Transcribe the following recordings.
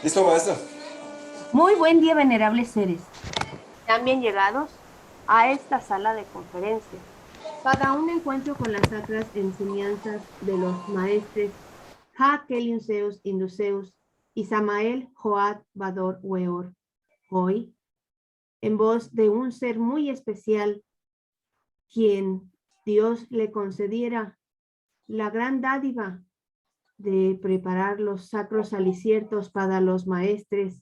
¿Listo, maestra? Muy buen día, venerables seres. También llegados a esta sala de conferencias para un encuentro con las sacras enseñanzas de los maestres Ha Keliunseus Induseus y Samael Joad Bador Weor. Hoy, en voz de un ser muy especial, quien Dios le concediera la gran dádiva de preparar los sacros aliciertos para los maestres,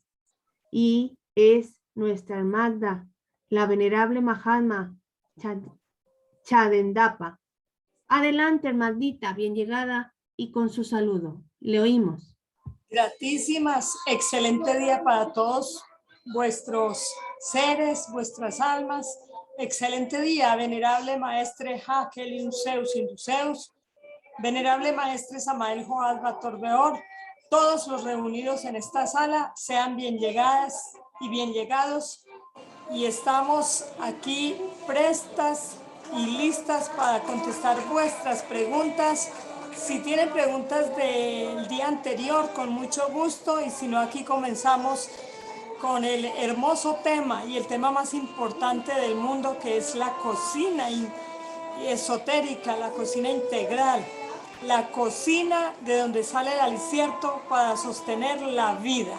y es nuestra Magda, la venerable Mahatma Chadendapa. Adelante, Magdita, bien llegada y con su saludo. Le oímos. Gratísimas, excelente día para todos vuestros seres, vuestras almas. Excelente día, venerable maestre Ha Keliunseus Induseus, venerable maestre Samael Joad Bator Beor, todos los reunidos en esta sala, sean bien llegadas y bien llegados, y estamos aquí prestas y listas para contestar vuestras preguntas. Si tienen preguntas del día anterior, con mucho gusto, y si no, aquí comenzamos con el hermoso tema y el tema más importante del mundo, que es la cocina esotérica, la cocina integral, la cocina de donde sale el alicierto para sostener la vida.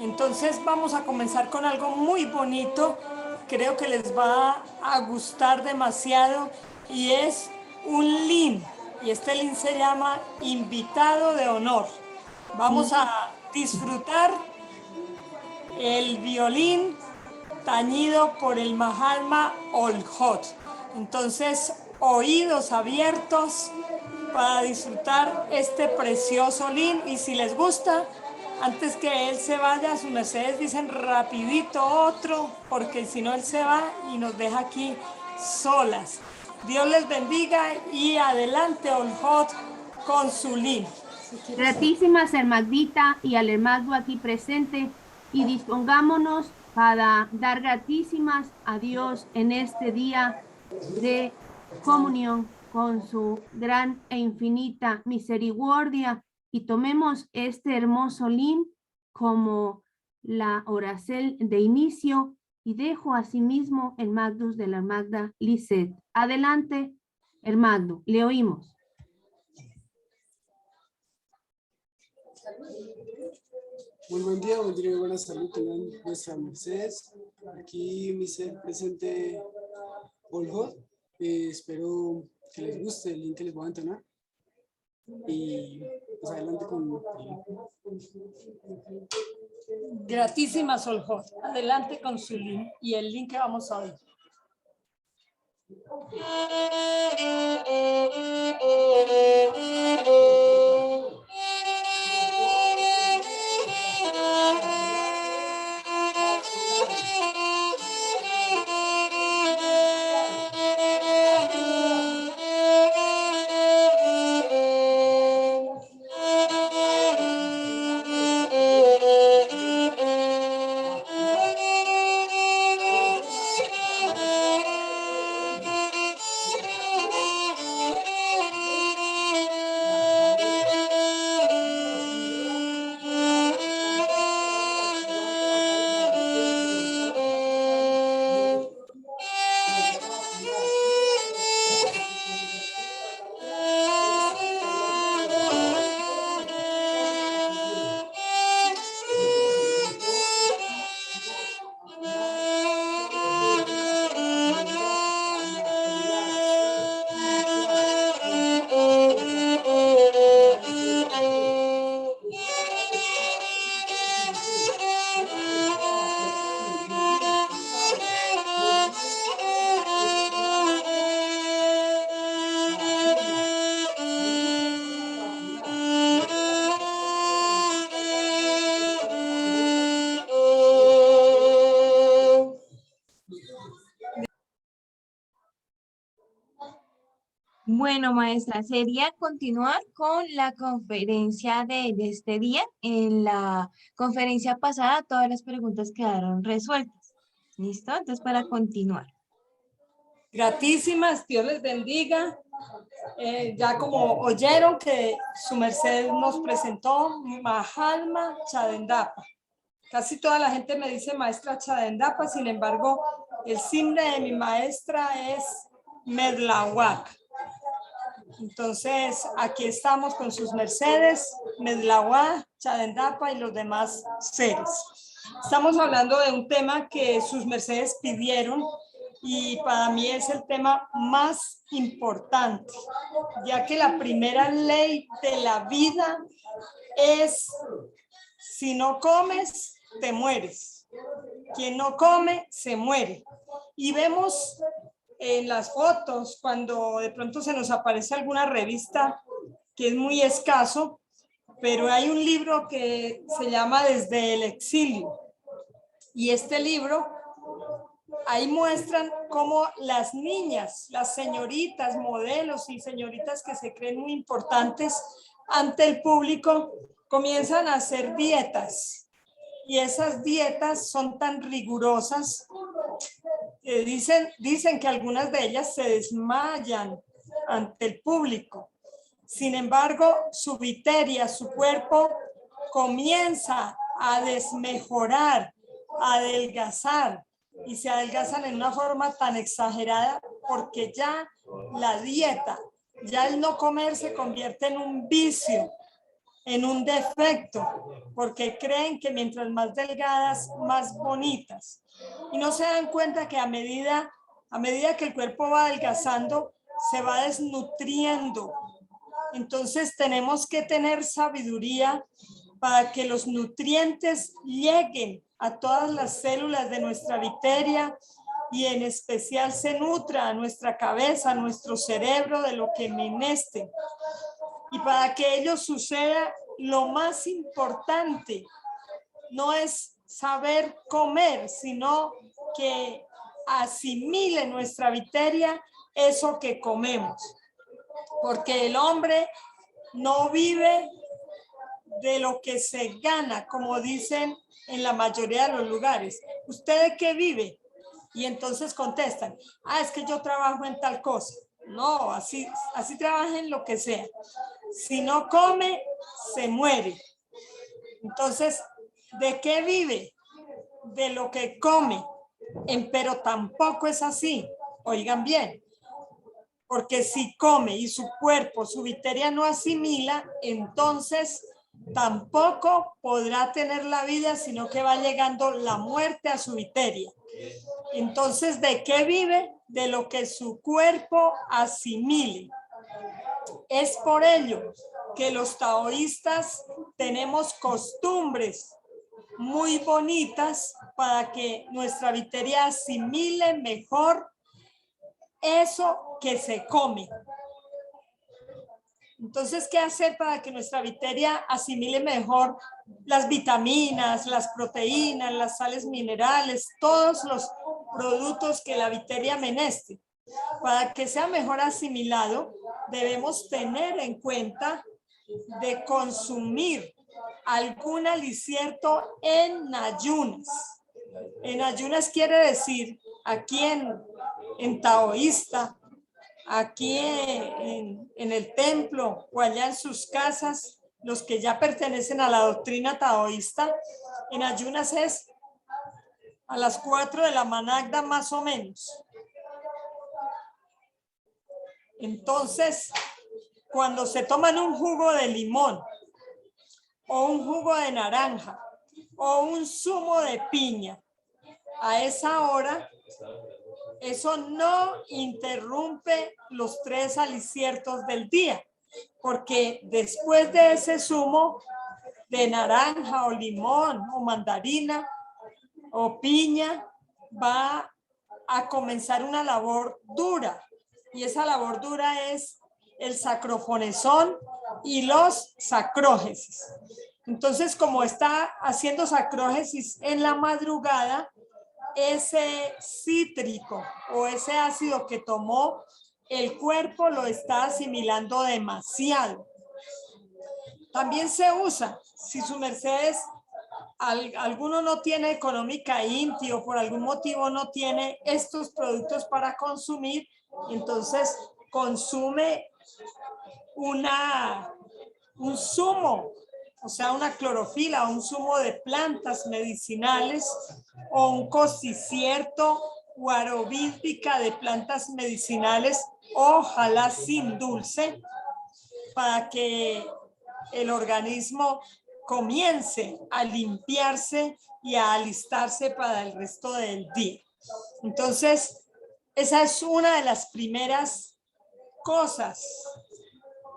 Entonces vamos a comenzar con algo muy bonito, creo que les va a gustar demasiado, y es un lin, y este lin se llama invitado de honor. Vamos a disfrutar el violín tañido por el Mahatma Olhot. Entonces, oídos abiertos para disfrutar este precioso lin, y si les gusta, antes que él se vaya, sus mercedes dicen rapidito otro, porque si no él se va y nos deja aquí solas. Dios les bendiga y adelante Olhot con su lin. Gratísimas, Magdita, y al hermano aquí presente, y dispongámonos para dar gratísimas a Dios en este día de comunión con su gran e infinita misericordia, y tomemos este hermoso lin como la oración de inicio, y dejo asimismo el Magnus de la Magda Lisset. Adelante, hermano, le oímos. Muy buen día, muy buena salud, tengan vuestras mercedes. Aquí mi ser presente Olhot. Espero que les guste el link que les voy a entonar. Y pues adelante con Gratísimas Olhot, adelante con su link y el link que vamos a oír. Bueno, maestra, sería continuar con la conferencia de este día. En la conferencia pasada todas las preguntas quedaron resueltas. ¿Listo? Entonces, para continuar. Gratísimas, Dios les bendiga. Ya como oyeron que su merced nos presentó Mahalma Chadendapa. Casi toda la gente me dice maestra Chadendapa, sin embargo, el simple de mi maestra es Medlawak. Entonces, aquí estamos con sus mercedes, Medlawak, Chadendapa y los demás seres. Estamos hablando de un tema que sus mercedes pidieron y para mí es el tema más importante, ya que la primera ley de la vida es: si no comes, te mueres. Quien no come, se muere. Y vemos en las fotos, cuando de pronto se nos aparece alguna revista, que es muy escaso, pero hay un libro que se llama Desde el exilio. Y este libro, ahí muestran cómo las niñas, las señoritas, modelos y señoritas que se creen muy importantes ante el público, comienzan a hacer dietas. Y esas dietas son tan rigurosas, dicen que algunas de ellas se desmayan ante el público. Sin embargo, su viteria, su cuerpo, comienza a desmejorar, a adelgazar, y se adelgazan en una forma tan exagerada porque ya la dieta, ya el no comer se convierte en un vicio, en un defecto, porque creen que mientras más delgadas, más bonitas. Y no se dan cuenta que a medida que el cuerpo va adelgazando, se va desnutriendo. Entonces tenemos que tener sabiduría para que los nutrientes lleguen a todas las células de nuestra viteria y en especial se nutra a nuestra cabeza, a nuestro cerebro de lo que meneste. Y para que ello suceda, lo más importante no es saber comer, sino que asimile nuestra viteria eso que comemos. Porque el hombre no vive de lo que se gana, como dicen en la mayoría de los lugares. ¿Usted de qué vive? Y entonces contestan, es que yo trabajo en tal cosa. No, así trabaja en lo que sea. Si no come, se muere. Entonces, ¿de qué vive? De lo que come. Pero tampoco es así. Oigan bien. Porque si come y su cuerpo, su viteria no asimila, entonces tampoco podrá tener la vida, sino que va llegando la muerte a su viteria. Entonces, ¿de qué vive? De lo que su cuerpo asimile. Es por ello que los taoístas tenemos costumbres muy bonitas para que nuestra viteria asimile mejor eso que se come. Entonces, ¿qué hacer para que nuestra viteria asimile mejor las vitaminas, las proteínas, las sales minerales, todos los productos que la viteria meneste? Para que sea mejor asimilado, debemos tener en cuenta de consumir algún alicierto en ayunas. En ayunas quiere decir, aquí en taoísta, aquí en el templo o allá en sus casas, los que ya pertenecen a la doctrina taoísta, en ayunas es a las 4 de la managda más o menos. Entonces, cuando se toman un jugo de limón o un jugo de naranja o un zumo de piña, a esa hora, eso no interrumpe los 3 aliciertos del día, porque después de ese zumo de naranja o limón o mandarina o piña, va a comenzar una labor dura. Y esa labor dura es el sacrofonesón y los sacrógesis. Entonces, como está haciendo sacrógesis en la madrugada, ese cítrico o ese ácido que tomó, el cuerpo lo está asimilando demasiado. También se usa, si su merced alguno no tiene económica INTI o por algún motivo no tiene estos productos para consumir, entonces consume un zumo, o sea, una clorofila, un zumo de plantas medicinales o un cocicierto o arovídica de plantas medicinales, ojalá sin dulce, para que el organismo comience a limpiarse y a alistarse para el resto del día. Entonces, esa es una de las primeras cosas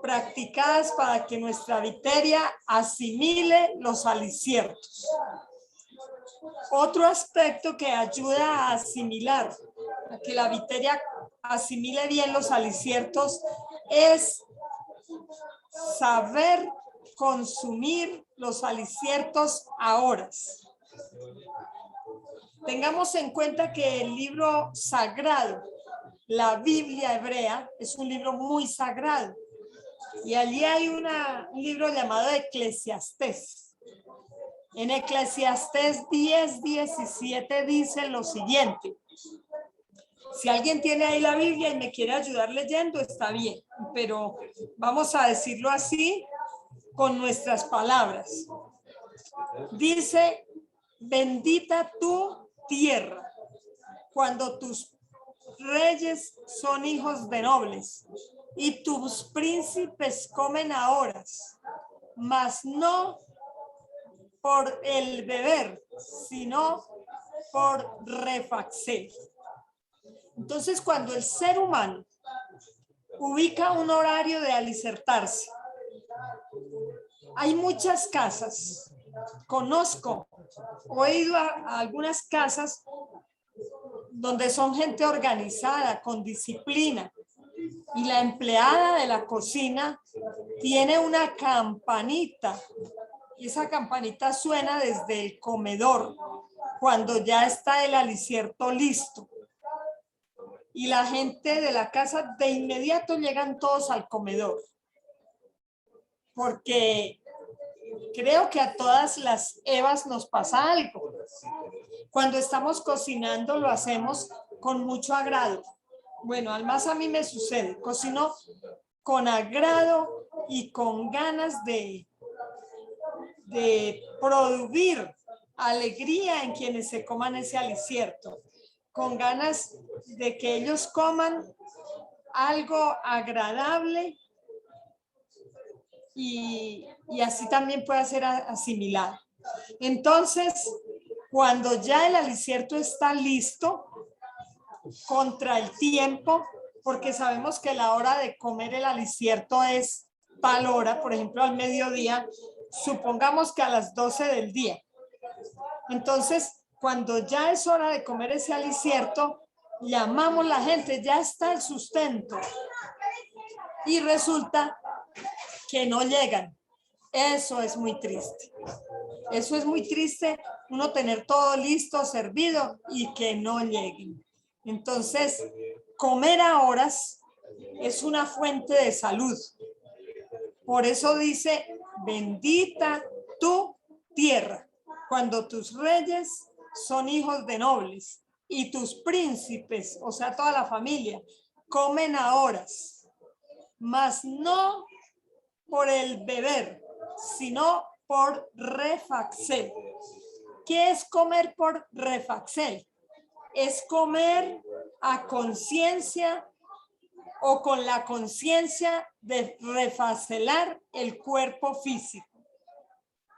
practicadas para que nuestra viteria asimile los aliciertos. Otro aspecto que ayuda a asimilar, a que la viteria asimile bien los aliciertos, es saber consumir los aliciertos a horas. Tengamos en cuenta que el libro sagrado, la Biblia hebrea, es un libro muy sagrado. Y allí hay un libro llamado Eclesiastés. En Eclesiastés 10:17 dice lo siguiente. Si alguien tiene ahí la Biblia y me quiere ayudar leyendo, está bien. Pero vamos a decirlo así con nuestras palabras. Dice, bendita tu tierra, cuando tus reyes son hijos de nobles y tus príncipes comen a horas, mas no por el beber, sino por refacción. Entonces, cuando el ser humano ubica un horario de alicertarse, hay muchas casas, conozco o he ido a algunas casas donde son gente organizada, con disciplina, y la empleada de la cocina tiene una campanita, y esa campanita suena desde el comedor cuando ya está el alicierto listo. Y la gente de la casa de inmediato llegan todos al comedor, porque creo que a todas las Evas nos pasa algo. Cuando estamos cocinando lo hacemos con mucho agrado. Bueno, al más a mí me sucede, cocino con agrado y con ganas de producir alegría en quienes se coman ese alicierto, con ganas de que ellos coman algo agradable y así también pueda ser asimilado. Entonces, cuando ya el alicierto está listo, contra el tiempo, porque sabemos que la hora de comer el alicierto es tal hora, por ejemplo, al mediodía, supongamos que a las 12 del día. Entonces, cuando ya es hora de comer ese alicierto, llamamos a la gente, ya está el sustento. Y resulta que no llegan. Eso es muy triste. Eso es muy triste, uno tener todo listo, servido y que no lleguen. Entonces, comer a horas es una fuente de salud. Por eso dice, bendita tu tierra, cuando tus reyes son hijos de nobles y tus príncipes, o sea, toda la familia, comen a horas, mas no por el beber, sino por refacción. ¿Qué es comer por refacción? Es comer a conciencia o con la conciencia de refacelar el cuerpo físico.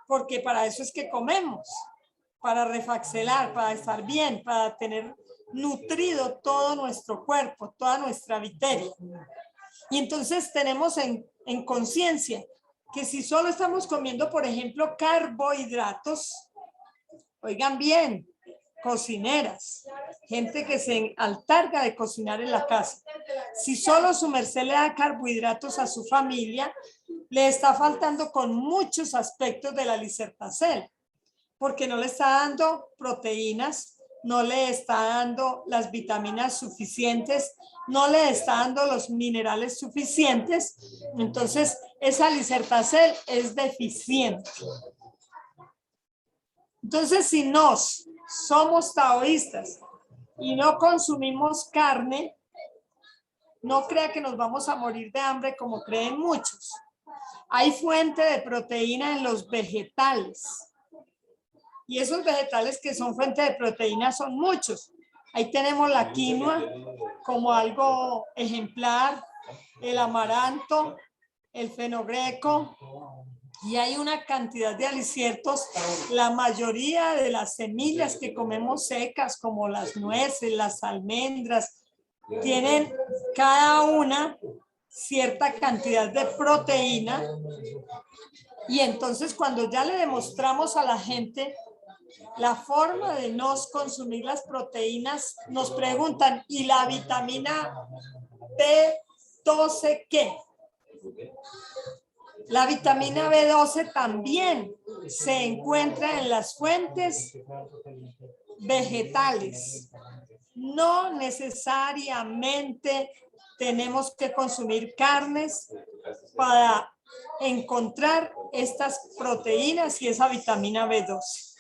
Porque para eso es que comemos, para refacelar, para estar bien, para tener nutrido todo nuestro cuerpo, toda nuestra viteria. Y entonces tenemos en conciencia que si solo estamos comiendo, por ejemplo, carbohidratos, oigan bien, cocineras, gente que se altarga de cocinar en la casa. Si solo su merced le da carbohidratos a su familia, le está faltando con muchos aspectos de la licertacel, porque no le está dando proteínas, no le está dando las vitaminas suficientes, no le está dando los minerales suficientes. Entonces, esa licertacel es deficiente. Entonces, si somos taoístas y no consumimos carne, no crea que nos vamos a morir de hambre como creen muchos. Hay fuente de proteína en los vegetales. Y esos vegetales que son fuente de proteína son muchos. Ahí tenemos la quinoa como algo ejemplar, el amaranto, el fenogreco, y hay una cantidad de aliciertos. La mayoría de las semillas que comemos secas, como las nueces, las almendras, tienen cada una cierta cantidad de proteína. Y entonces cuando ya le demostramos a la gente la forma de nos consumir las proteínas, nos preguntan, ¿y la vitamina B12 qué? La vitamina B12 también se encuentra en las fuentes vegetales. No necesariamente tenemos que consumir carnes para encontrar estas proteínas y esa vitamina B12.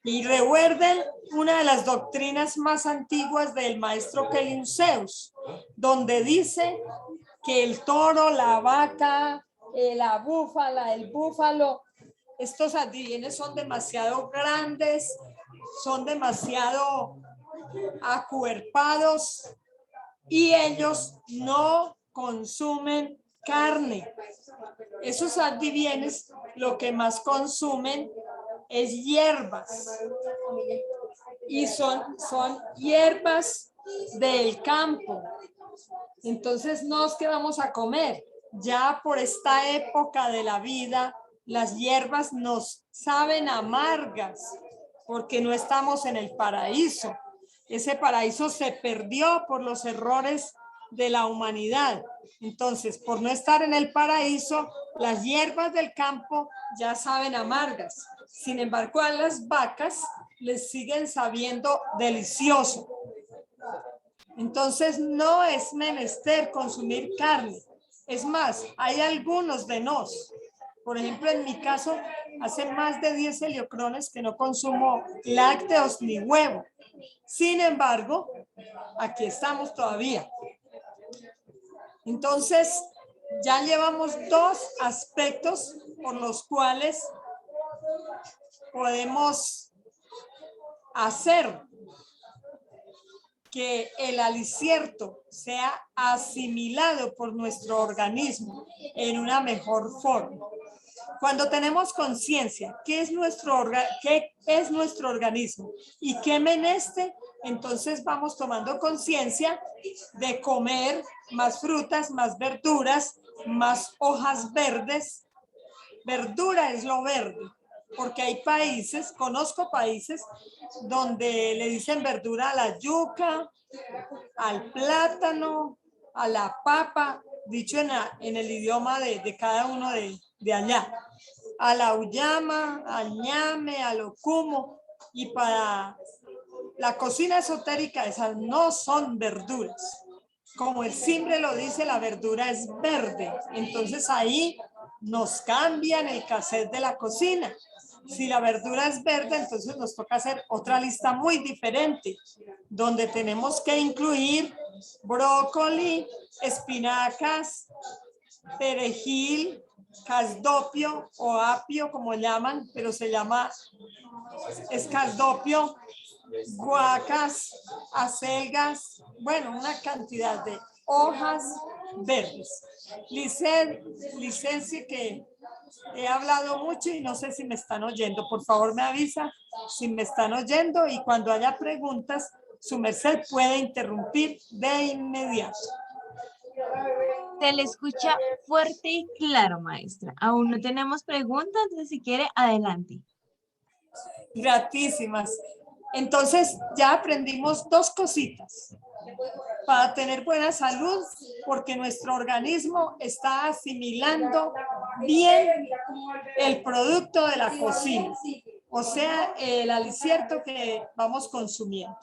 Y recuerden una de las doctrinas más antiguas del maestro Kelly-Zeus, donde dice que el toro, la vaca, la búfala, el búfalo, estos adivines son demasiado grandes, son demasiado acuerpados y ellos no consumen carne. Esos adivines lo que más consumen es hierbas y son hierbas del campo. Entonces no es que vamos a comer. Ya por esta época de la vida, las hierbas nos saben amargas porque no estamos en el paraíso. Ese paraíso se perdió por los errores de la humanidad. Entonces, por no estar en el paraíso, las hierbas del campo ya saben amargas. Sin embargo, a las vacas les siguen sabiendo delicioso. Entonces, no es menester consumir carne. Es más, hay algunos de nos. Por ejemplo, en mi caso, hace más de 10 heliocrones que no consumo lácteos ni huevo. Sin embargo, aquí estamos todavía. Entonces, ya llevamos dos aspectos por los cuales podemos hacer que el alicierto sea asimilado por nuestro organismo en una mejor forma. Cuando tenemos conciencia, ¿qué es nuestro organismo y qué menester? Entonces vamos tomando conciencia de comer más frutas, más verduras, más hojas verdes. Verdura es lo verde, porque hay países, conozco países donde le dicen verdura a la yuca, al plátano, a la papa, dicho en el idioma de cada uno de allá, a la uyama, al ñame, al ocumo, y para la cocina esotérica esas no son verduras. Como el simbre lo dice, la verdura es verde. Entonces ahí nos cambian el cassette de la cocina. Si la verdura es verde, entonces nos toca hacer otra lista muy diferente, donde tenemos que incluir brócoli, espinacas, perejil, casdopio o apio, como llaman, pero se llama es casdopio, guacas, acelgas, bueno, una cantidad de hojas verdes. Licencia que he hablado mucho y no sé si me están oyendo. Por favor, me avisa si me están oyendo y cuando haya preguntas, su merced puede interrumpir de inmediato. Se le escucha fuerte y claro, maestra. Aún no tenemos preguntas, entonces si quiere, adelante. Gratísimas. Entonces, ya aprendimos dos cositas para tener buena salud, porque nuestro organismo está asimilando bien el producto de la cocina, o sea, el alicierto que vamos consumiendo.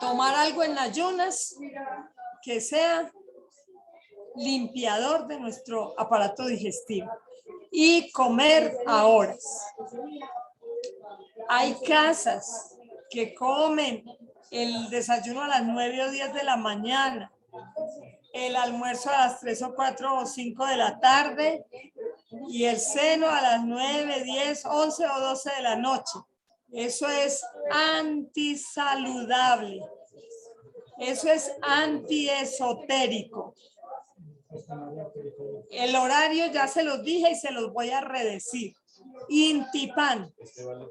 Tomar algo en ayunas que sea limpiador de nuestro aparato digestivo y comer a horas. Hay casas que comen el desayuno a las 9 o 10 de la mañana, el almuerzo a las 3 o 4 o 5 de la tarde y el seno a las 9, 10, 11 o 12 de la noche. Eso es antisaludable. Eso es antiesotérico. El horario ya se los dije y se los voy a redecir. Intipan,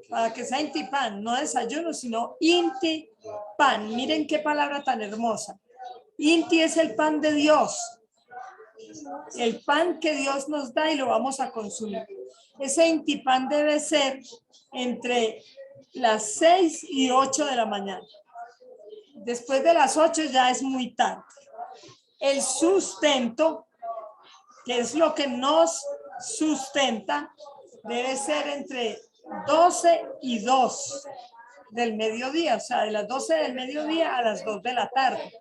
para que sea intipan, no desayuno, sino intipan. Miren qué palabra tan hermosa. Inti es el pan de Dios, el pan que Dios nos da y lo vamos a consumir. Ese intipan debe ser entre las 6 y 8 de la mañana. Después de las 8 ya es muy tarde. El sustento, que es lo que nos sustenta, debe ser entre 12 y 2 del mediodía, o sea, de las 12 del mediodía a las 2 de la tarde.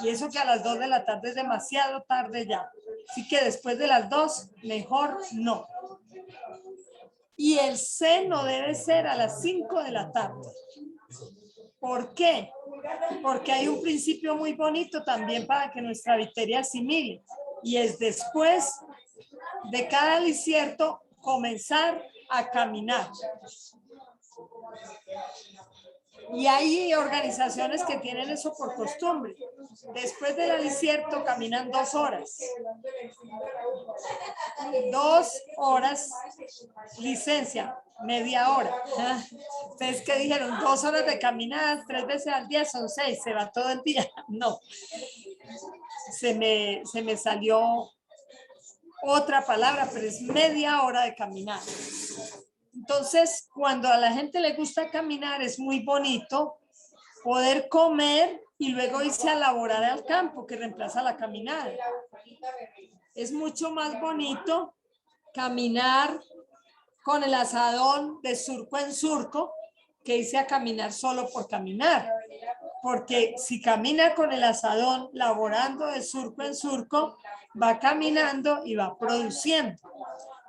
Y eso que a las 2 de la tarde es demasiado tarde ya. Así que después de las 2, mejor no. Y el seno debe ser a las 5 de la tarde. ¿Por qué? Porque hay un principio muy bonito también para que nuestra victoria asimile. Y es después de cada desierto comenzar a caminar. Y hay organizaciones que tienen eso por costumbre. Después del desierto caminan 2 horas. 2 horas, licencia, media hora. Ustedes que dijeron 2 horas de caminar 3 veces al día son 6, se va todo el día. No, se me salió otra palabra, pero es media hora de caminar. Entonces, cuando a la gente le gusta caminar, es muy bonito poder comer y luego irse a laborar al campo, que reemplaza la caminada. Es mucho más bonito caminar con el asadón de surco en surco que irse a caminar solo por caminar. Porque si camina con el asadón laborando de surco en surco, va caminando y va produciendo.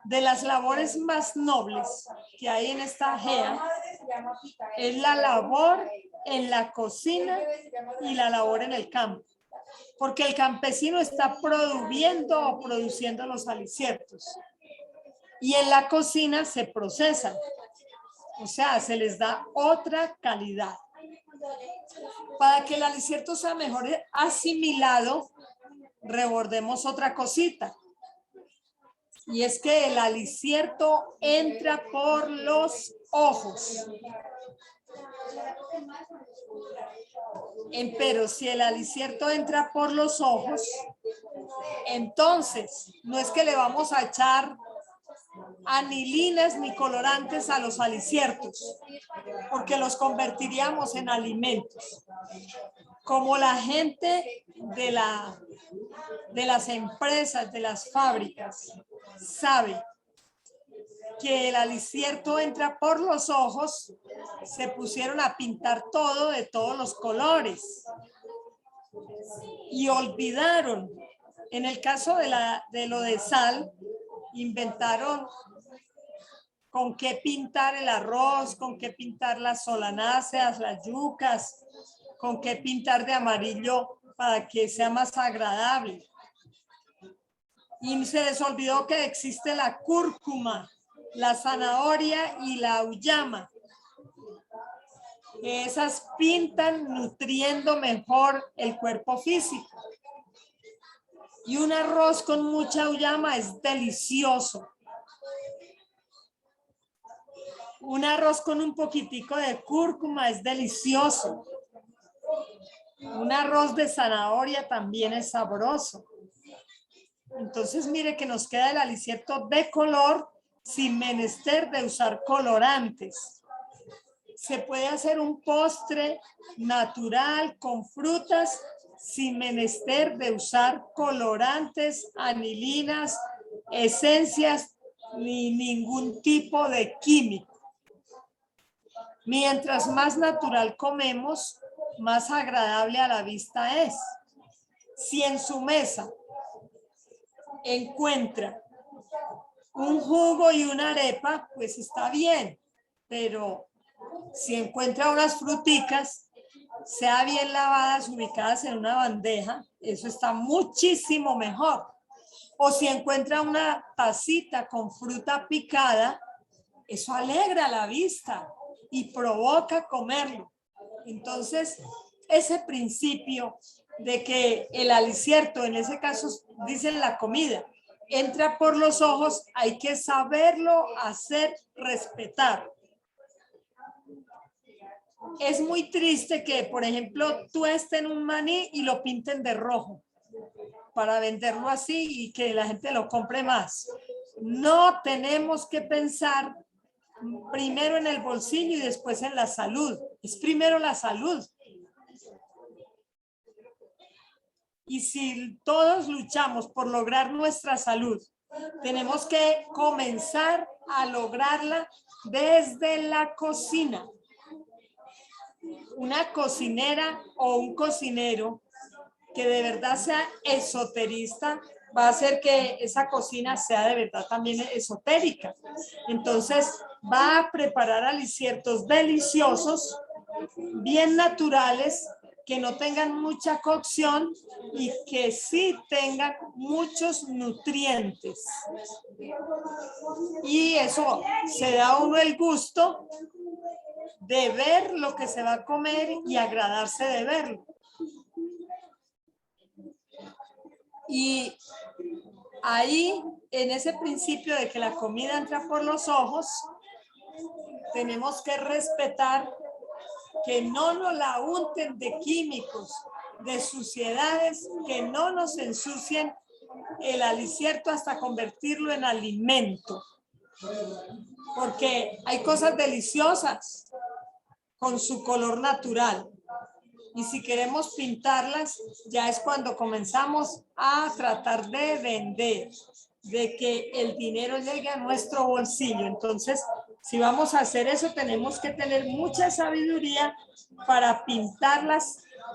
De las labores más nobles que hay en esta GEA es la labor en la cocina y la labor en el campo, porque el campesino está produciendo los aliciertos y en la cocina se procesan, o sea, se les da otra calidad. Para que el alicierto sea mejor asimilado, rebordemos otra cosita. Y es que el alicierto entra por los ojos. Pero si el alicierto entra por los ojos, entonces no es que le vamos a echar anilinas ni colorantes a los aliciertos, porque los convertiríamos en alimentos. Como la gente de las empresas, de las fábricas, sabe que el alicierto entra por los ojos, se pusieron a pintar todo de todos los colores y olvidaron. En el caso de lo de sal, inventaron con qué pintar el arroz, con qué pintar las solanáceas, las yucas, con qué pintar de amarillo para que sea más agradable. Y se les olvidó que existe la cúrcuma, la zanahoria y la auyama. Que esas pintan nutriendo mejor el cuerpo físico. Y un arroz con mucha auyama es delicioso. Un arroz con un poquitico de cúrcuma es delicioso. Un arroz de zanahoria también es sabroso. Entonces, mire que nos queda el alicierto de color sin menester de usar colorantes. Se puede hacer un postre natural con frutas sin menester de usar colorantes, anilinas, esencias ni ningún tipo de químico. Mientras más natural comemos, más agradable a la vista es. Si en su mesa encuentra un jugo y una arepa, pues está bien, pero si encuentra unas fruticas, sea bien lavadas, ubicadas en una bandeja, eso está muchísimo mejor. O si encuentra una tacita con fruta picada, eso alegra la vista y provoca comerlo. Entonces, ese principio de que el alicierto, en ese caso dicen la comida, entra por los ojos, hay que saberlo hacer respetar. Es muy triste que, por ejemplo, tuesten un maní y lo pinten de rojo para venderlo así y que la gente lo compre más. No, tenemos que pensar primero en el bolsillo y después en la salud. Es primero la salud. Y si todos luchamos por lograr nuestra salud, tenemos que comenzar a lograrla desde la cocina. Una cocinera o un cocinero que de verdad sea esoterista va a hacer que esa cocina sea de verdad también esotérica. Entonces va a preparar aliciertos deliciosos, bien naturales, que no tengan mucha cocción y que sí tengan muchos nutrientes. Y eso se da a uno el gusto de ver lo que se va a comer y agradarse de verlo. Y ahí, en ese principio de que la comida entra por los ojos, tenemos que respetar que no nos la unten de químicos, de suciedades, que no nos ensucien el alicierto hasta convertirlo en alimento. Porque hay cosas deliciosas con su color natural. Y si queremos pintarlas, ya es cuando comenzamos a tratar de vender, de que el dinero llegue a nuestro bolsillo. Entonces, si vamos a hacer eso, tenemos que tener mucha sabiduría para pintar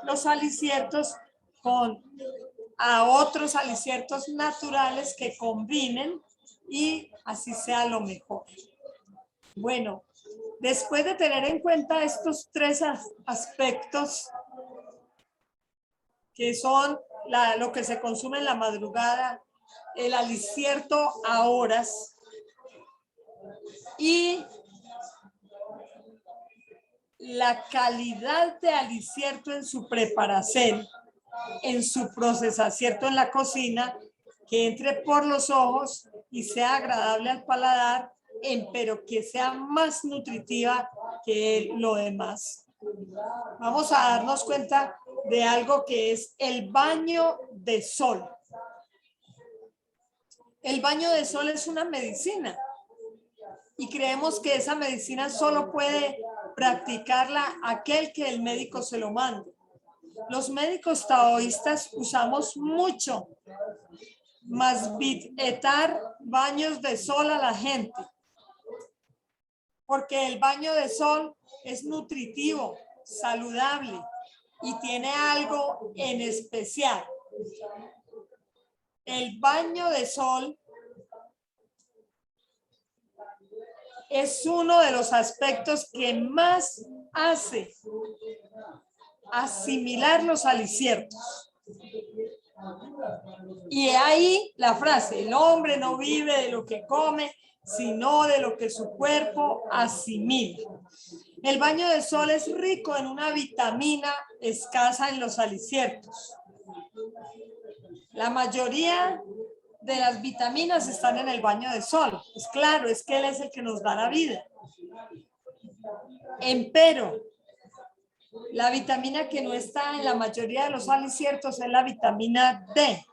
los aliciertos con a otros aliciertos naturales que combinen y así sea lo mejor. Bueno, después de tener en cuenta estos tres aspectos, que son lo que se consume en la madrugada, el alicierto a horas y la calidad de alicierto en su preparación, en su procesación en la cocina, que entre por los ojos y sea agradable al paladar, pero que sea más nutritiva que lo demás. Vamos a darnos cuenta de algo que es el baño de sol. El baño de sol es una medicina y creemos que esa medicina solo puede practicarla aquel que el médico se lo mande. Los médicos taoístas usamos mucho masbitetar baños de sol a la gente, porque el baño de sol es nutritivo, saludable y tiene algo en especial. El baño de sol es uno de los aspectos que más hace asimilar los aliciertos. Y ahí la frase, el hombre no vive de lo que come, sino de lo que su cuerpo asimila. El baño de sol es rico en una vitamina escasa en los aliciertos. La mayoría de las vitaminas están en el baño de sol. Pues claro, es que él es el que nos da la vida. Empero, la vitamina que no está en la mayoría de los aliciertos es la vitamina D.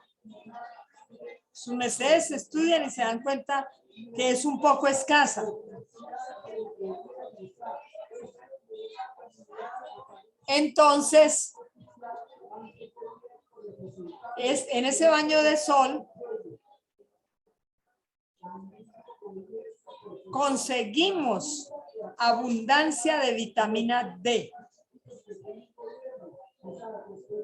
Sus mercedes estudian y se dan cuenta que es un poco escasa. Entonces, en ese baño de sol conseguimos abundancia de vitamina D.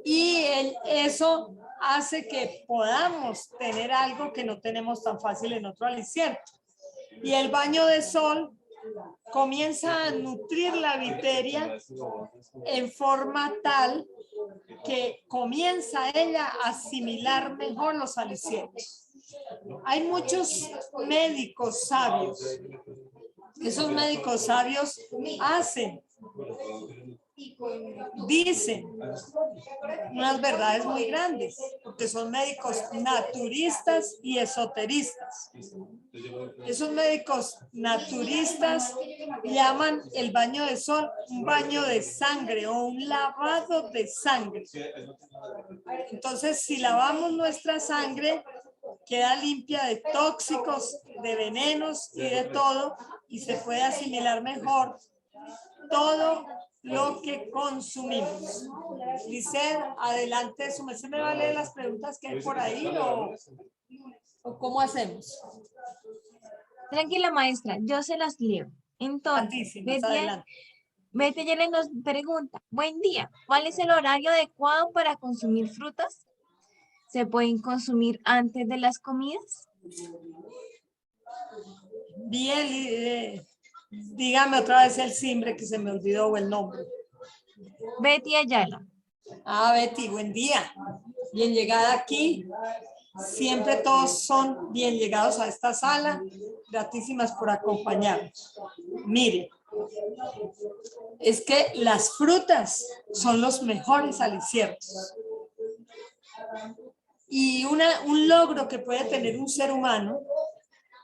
Y eso hace que podamos tener algo que no tenemos tan fácil en otro alicierto. Y el baño de sol comienza a nutrir la bacteria en forma tal que comienza ella a asimilar mejor los alicientes. Hay muchos médicos sabios. Esos médicos sabios dicen unas verdades muy grandes, porque son médicos naturistas y esoteristas. Esos médicos naturistas llaman el baño de sol un baño de sangre o un lavado de sangre. Entonces, si lavamos nuestra sangre, queda limpia de tóxicos, de venenos y de todo, y se puede asimilar mejor todo lo que consumimos. Lisset, adelante, su merced me va a leer las preguntas que hay por ahí o cómo hacemos. Tranquila, maestra, yo se las leo. Entonces, Betty Yelen nos pregunta, buen día, ¿cuál es el horario adecuado para consumir frutas? ¿Se pueden consumir antes de las comidas? Bien, dígame otra vez el simbre que se me olvidó o el nombre. Betty Ayala. Ah, Betty, buen día. Bien llegada aquí. Siempre todos son bien llegados a esta sala. Gratísimas por acompañarnos. Mire, es que las frutas son los mejores alicientes. Y un logro que puede tener un ser humano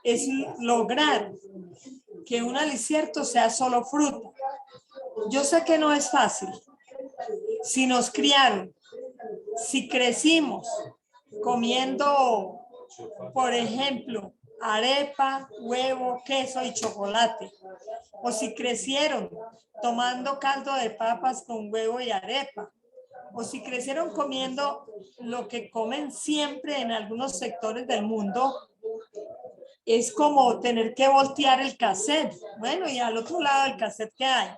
es lograr que un alicierto sea solo fruta. Yo sé que no es fácil. Si nos criaron, si crecimos comiendo, por ejemplo, arepa, huevo, queso y chocolate, o si crecieron tomando caldo de papas con huevo y arepa, o si crecieron comiendo lo que comen siempre en algunos sectores del mundo, es como tener que voltear el cassette. Bueno, y al otro lado del cassette, ¿qué hay?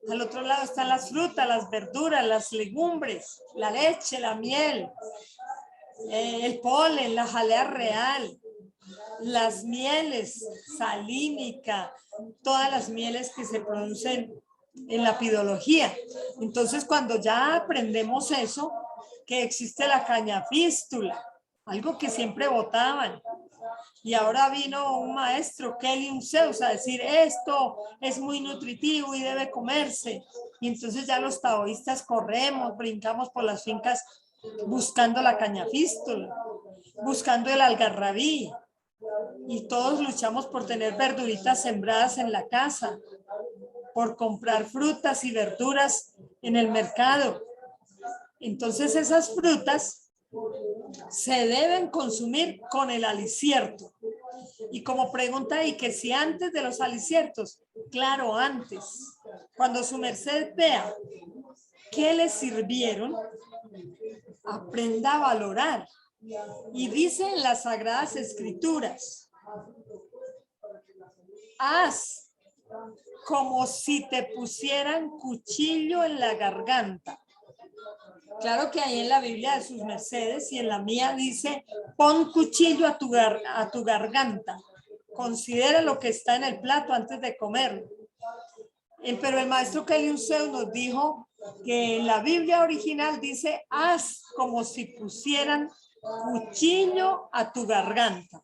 Al otro lado están las frutas, las verduras, las legumbres, la leche, la miel, el polen, la jalea real, las mieles, salínica, todas las mieles que se producen en la pidología. Entonces, cuando ya aprendemos eso, que existe la cañafístula, algo que siempre botaban, y ahora vino un maestro, Kelly Zeus, a decir esto es muy nutritivo y debe comerse. Y entonces ya los taoístas corremos, brincamos por las fincas buscando la cañafístula, buscando el algarrabí. Y todos luchamos por tener verduritas sembradas en la casa, por comprar frutas y verduras en el mercado. Entonces esas frutas se deben consumir con el alicierto. Y como pregunta ahí, que si antes de los aliciertos, claro, antes, cuando su merced vea qué le sirvieron, aprenda a valorar. Y dice en las Sagradas Escrituras, haz como si te pusieran cuchillo en la garganta. Claro que ahí en la Biblia de sus mercedes y en la mía dice, pon cuchillo a tu garganta. Considera lo que está en el plato antes de comerlo. Pero el maestro Kelly Zeus nos dijo que en la Biblia original dice, haz como si pusieran cuchillo a tu garganta.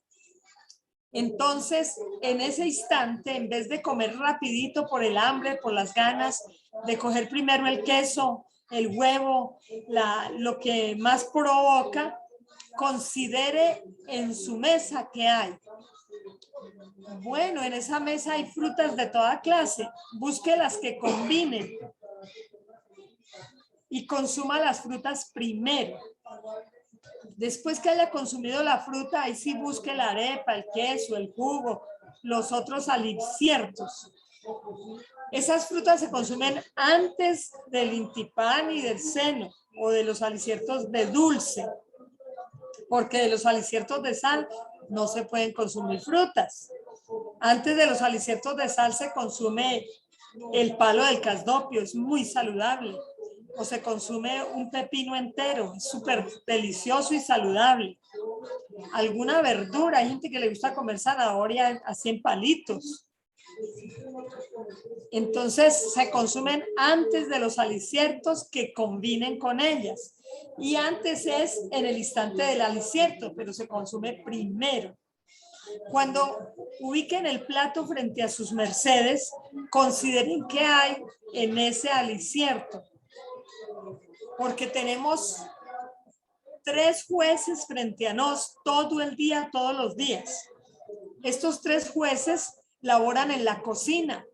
Entonces, en ese instante, en vez de comer rapidito por el hambre, por las ganas, de coger primero el queso, el huevo, lo que más provoca, considere en su mesa qué hay. Bueno, en esa mesa hay frutas de toda clase. Busque las que combinen y consuma las frutas primero. Después que haya consumido la fruta, ahí sí busque la arepa, el queso, el jugo, los otros aliciertos. Esas frutas se consumen antes del intipán y del seno o de los aliciertos de dulce, porque de los aliciertos de sal no se pueden consumir frutas. Antes de los aliciertos de sal se consume el palo del casdopio, es muy saludable. O se consume un pepino entero, es súper delicioso y saludable. Alguna verdura, hay gente que le gusta comer zanahoria así en palitos. Entonces se consumen antes de los aliciertos que combinen con ellas. Y antes es en el instante del alicierto, pero se consume primero. Cuando ubiquen el plato frente a sus mercedes, consideren qué hay en ese alicierto. Porque tenemos 3 jueces frente a nos todo el día, todos los días. Estos 3 jueces laboran en la cocina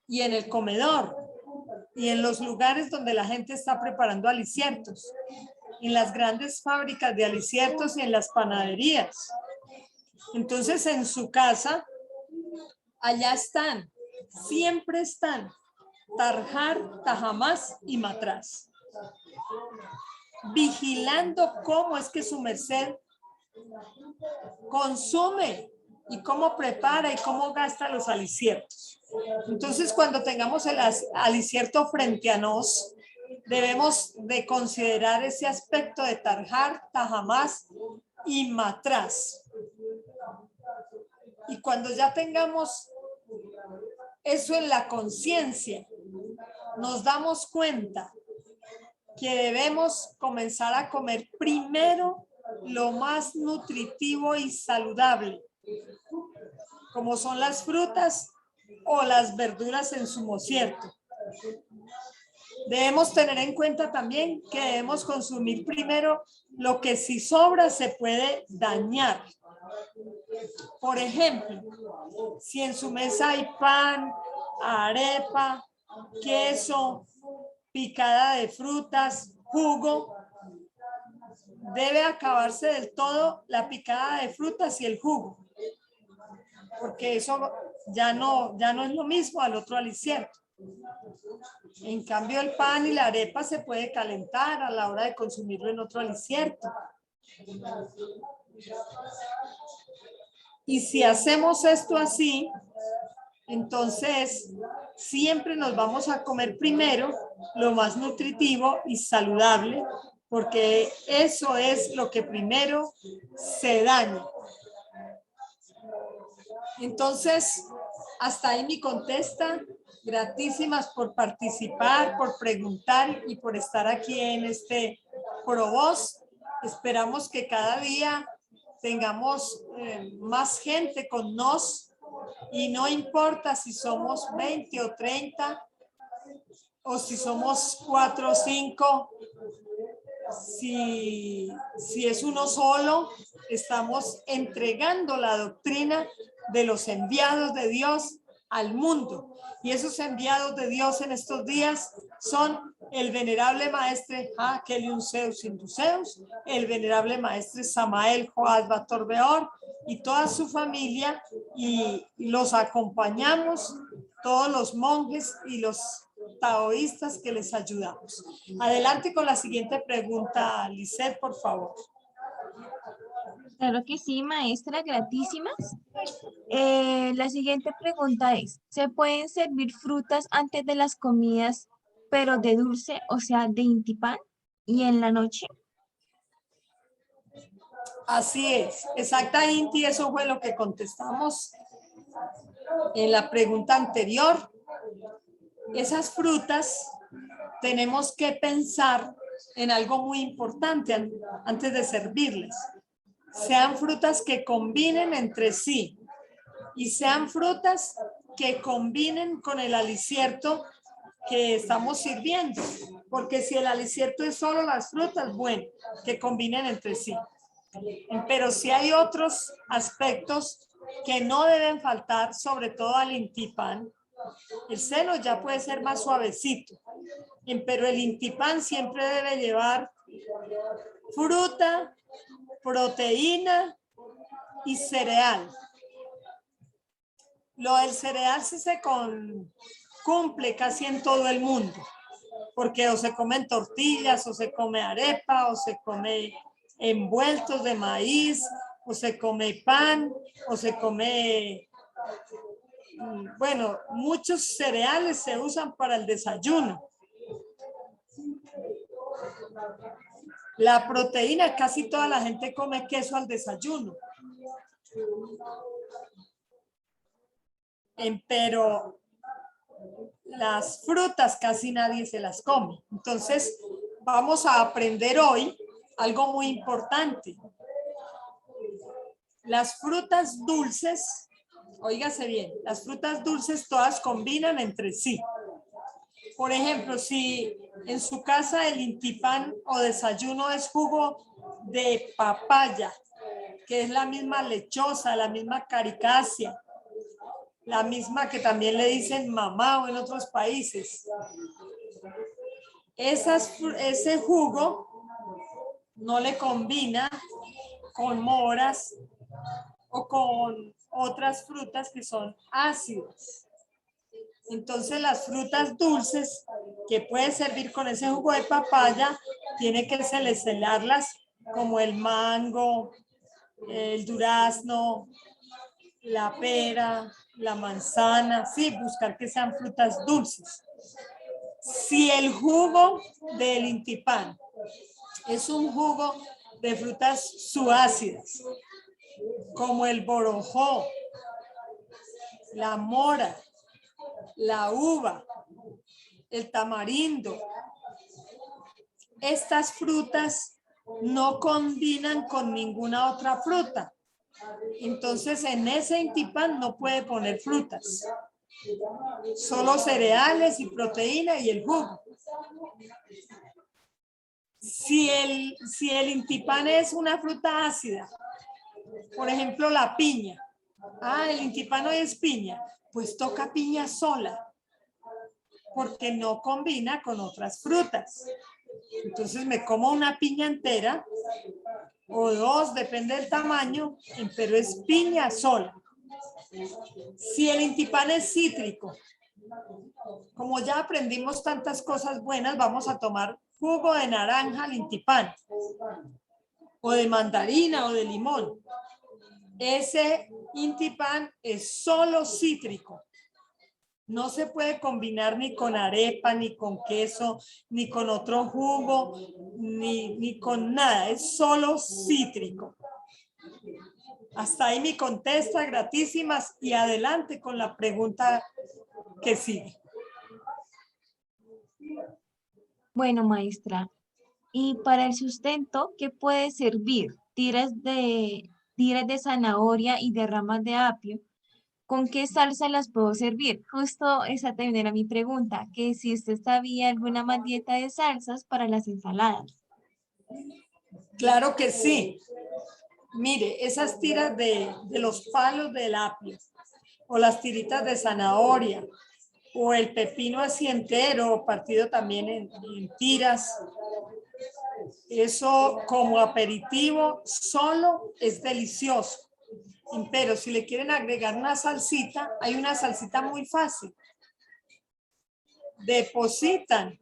y en el comedor y en los lugares donde la gente está preparando aliciertos, en las grandes fábricas de aliciertos y en las panaderías. Entonces, en su casa, allá están, siempre están Tarjar, Tajamás y Matraz, vigilando cómo es que su merced consume y cómo prepara y cómo gasta los aliciertos. Entonces, cuando tengamos el alicierto frente a nos, debemos de considerar ese aspecto de Tarjar, Tajamás y Matraz. Y cuando ya tengamos eso en la conciencia, nos damos cuenta que debemos comenzar a comer primero lo más nutritivo y saludable, como son las frutas o las verduras en su mocierto. Debemos tener en cuenta también que debemos consumir primero lo que si sobra se puede dañar. Por ejemplo, si en su mesa hay pan, arepa, queso, picada de frutas, jugo, debe acabarse del todo la picada de frutas y el jugo, porque eso ya no es lo mismo al otro alicierto. En cambio, el pan y la arepa se puede calentar a la hora de consumirlo en otro alicierto. Y si hacemos esto así, entonces siempre nos vamos a comer primero lo más nutritivo y saludable, porque eso es lo que primero se daña. Entonces, hasta ahí mi contesta. Gratísimas por participar, por preguntar y por estar aquí en este ProVoz. Esperamos que cada día tengamos más gente con nos y no importa si somos 20 o 30 o si somos 4 o 5, si es uno solo, estamos entregando la doctrina de los enviados de Dios al mundo. Y esos enviados de Dios en estos días son el venerable maestre Hakeliun Zeus Induceus, el venerable maestre Samael Joad Bator Beor y toda su familia, y los acompañamos todos los monjes y los taoístas que les ayudamos. Adelante con la siguiente pregunta, Lisette, por favor. Claro que sí, maestra, gratísimas. La siguiente pregunta es, ¿se pueden servir frutas antes de las comidas, pero de dulce, o sea, de intipan, y en la noche? Así es, exactamente, eso fue lo que contestamos en la pregunta anterior. Esas frutas tenemos que pensar en algo muy importante antes de servirles. Sean frutas que combinen entre sí y sean frutas que combinen con el alicierto que estamos sirviendo. Porque si el alicierto es solo las frutas, bueno, que combinen entre sí. Pero si hay otros aspectos que no deben faltar, sobre todo al intipan, el seno ya puede ser más suavecito, pero el intipan siempre debe llevar fruta, proteína y cereal. Lo del cereal sí se cumple casi en todo el mundo, porque o se comen tortillas, o se come arepa, o se come envueltos de maíz, o se come pan, o se come, bueno, muchos cereales se usan para el desayuno. La proteína, casi toda la gente come queso al desayuno. pero las frutas casi nadie se las come. Entonces, vamos a aprender hoy algo muy importante. Las frutas dulces, óigase bien, las frutas dulces todas combinan entre sí. Por ejemplo, si en su casa el intipan o desayuno es jugo de papaya, que es la misma lechosa, la misma caricacia, la misma que también le dicen mamá o en otros países. Ese jugo no le combina con moras o con otras frutas que son ácidas. Entonces las frutas dulces que puede servir con ese jugo de papaya, tiene que seleccionarlas como el mango, el durazno, la pera, la manzana, sí, buscar que sean frutas dulces. Si el jugo del intipán es un jugo de frutas subácidas, como el borojó, la mora, la uva, el tamarindo, estas frutas no combinan con ninguna otra fruta. Entonces, en ese intipán no puede poner frutas. Solo cereales y proteína y el jugo. Si el intipán es una fruta ácida, por ejemplo, la piña. El intipán hoy es piña. Pues toca piña sola, porque no combina con otras frutas. Entonces me como una piña entera o dos, depende del tamaño, pero es piña sola. Si el intipán es cítrico, como ya aprendimos tantas cosas buenas, vamos a tomar jugo de naranja al intipán, o de mandarina o de limón. Ese intipán es solo cítrico. No se puede combinar ni con arepa, ni con queso, ni con otro jugo, ni con nada. Es solo cítrico. Hasta ahí mi contesta, gratísimas, y adelante con la pregunta que sigue. Bueno, maestra, y para el sustento, ¿qué puede servir? Tiras de zanahoria y de ramas de apio. ¿Con qué salsa las puedo servir? Justo esa también era mi pregunta, que si usted sabía alguna más dieta de salsas para las ensaladas. Claro que sí. Mire, esas tiras de los palos del apio, o las tiritas de zanahoria, o el pepino así entero, partido también en tiras. Eso como aperitivo solo es delicioso. Pero si le quieren agregar una salsita, hay una salsita muy fácil. Depositan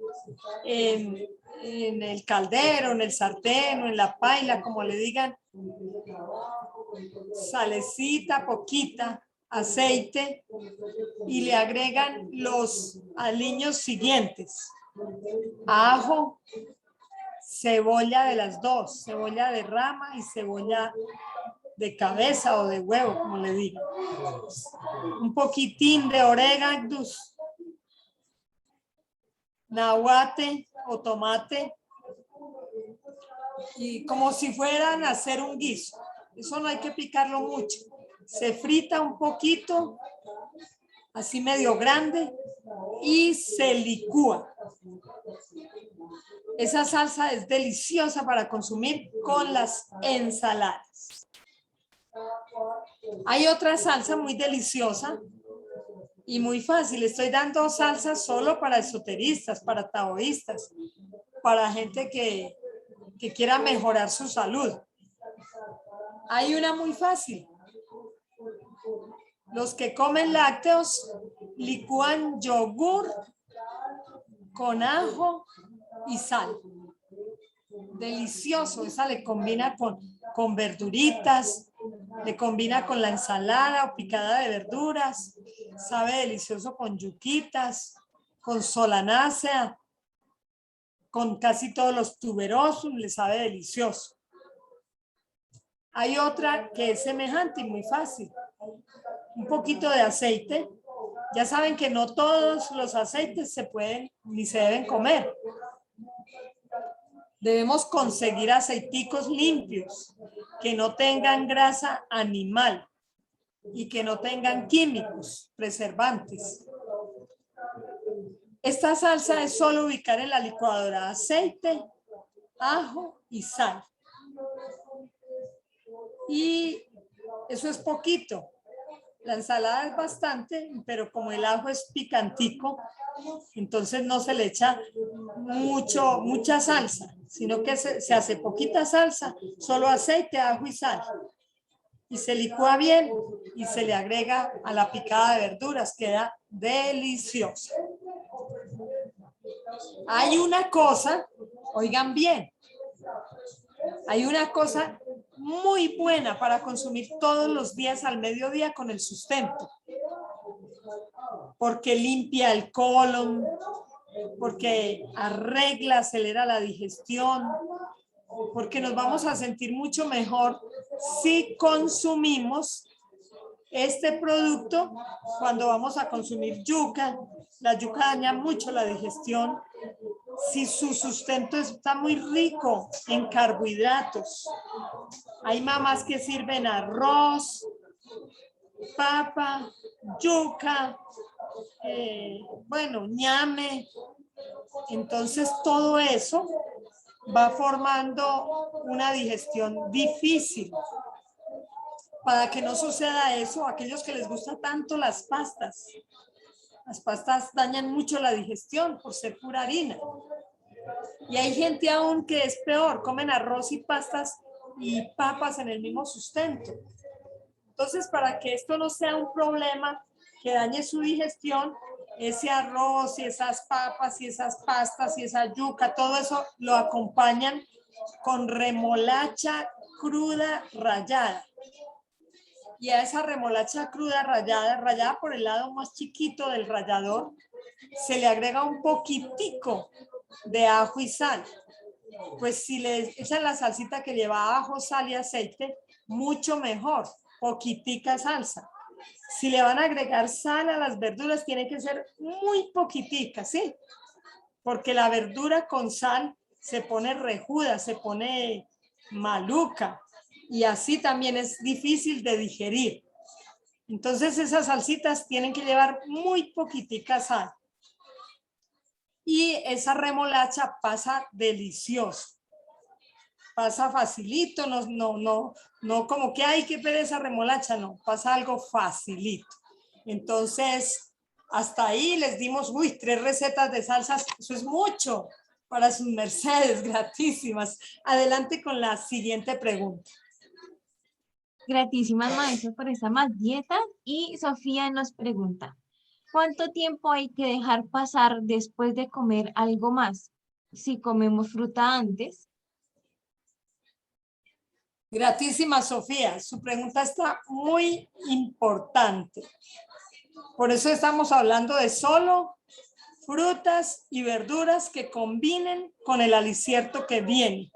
en el caldero, en el sartén o en la paila, como le digan, salecita, poquita, aceite, y le agregan los aliños siguientes: ajo, cebolla de las dos, cebolla de rama y cebolla de cabeza o de huevo, como le digo. Un poquitín de orégano, nahuate o tomate, y como si fueran a hacer un guiso. Eso no hay que picarlo mucho. Se frita un poquito, así medio grande, y se licúa. Esa salsa es deliciosa para consumir con las ensaladas. Hay otra salsa muy deliciosa y muy fácil. Estoy dando salsas solo para esoteristas, para taoístas, para gente que quiera mejorar su salud. Hay una muy fácil. Los que comen lácteos licúan yogur con ajo y sal. Delicioso. Esa le combina con verduritas, le combina con la ensalada o picada de verduras. Sabe delicioso con yuquitas, con solanácea, con casi todos los tuberosos, le sabe delicioso. Hay otra que es semejante y muy fácil. Un poquito de aceite, Ya saben que no todos los aceites se pueden ni se deben comer. Debemos conseguir aceiticos limpios, que no tengan grasa animal y que no tengan químicos, preservantes. Esta salsa es solo ubicar en la licuadora aceite, ajo y sal. Y eso es poquito. La ensalada es bastante, pero como el ajo es picantico, entonces no se le echa mucha salsa, sino que se hace poquita salsa, solo aceite, ajo y sal. Y se licúa bien y se le agrega a la picada de verduras, queda deliciosa. Hay una cosa, oigan bien, hay una cosa muy buena para consumir todos los días al mediodía con el sustento, porque limpia el colon, porque arregla, acelera la digestión, porque nos vamos a sentir mucho mejor si consumimos este producto cuando vamos a consumir yuca. La yuca daña mucho la digestión si su sustento está muy rico en carbohidratos. Hay mamás que sirven arroz, papa, yuca, bueno, ñame. Entonces todo eso va formando una digestión difícil. Para que no suceda eso, aquellos que les gusta tanto las pastas dañan mucho la digestión por ser pura harina. Y hay gente aún que es peor, comen arroz y pastas y papas en el mismo sustento. Entonces, para que esto no sea un problema que dañe su digestión, ese arroz y esas papas y esas pastas y esa yuca, todo eso lo acompañan con remolacha cruda rallada. Y a esa remolacha cruda rallada por el lado más chiquito del rallador, se le agrega un poquitico de ajo y sal. Pues si le echan la salsita que lleva ajo, sal y aceite, mucho mejor, poquitica salsa. Si le van a agregar sal a las verduras, tiene que ser muy poquitica, ¿sí? Porque la verdura con sal se pone rejuda, se pone maluca. Y así también es difícil de digerir. Entonces esas salsitas tienen que llevar muy poquitica sal. Y esa remolacha pasa delicioso. Pasa facilito, no como que hay que pereza remolacha, no, pasa algo facilito. Entonces, hasta ahí les dimos, 3 recetas de salsas, eso es mucho para sus mercedes, gratísimas. Adelante con la siguiente pregunta. Gratísimas, maestras, por esa más dieta. Y Sofía nos pregunta, ¿cuánto tiempo hay que dejar pasar después de comer algo más? Si comemos fruta antes. Gratísima, Sofía. Su pregunta está muy importante. Por eso estamos hablando de solo frutas y verduras que combinen con el alicierto que viene.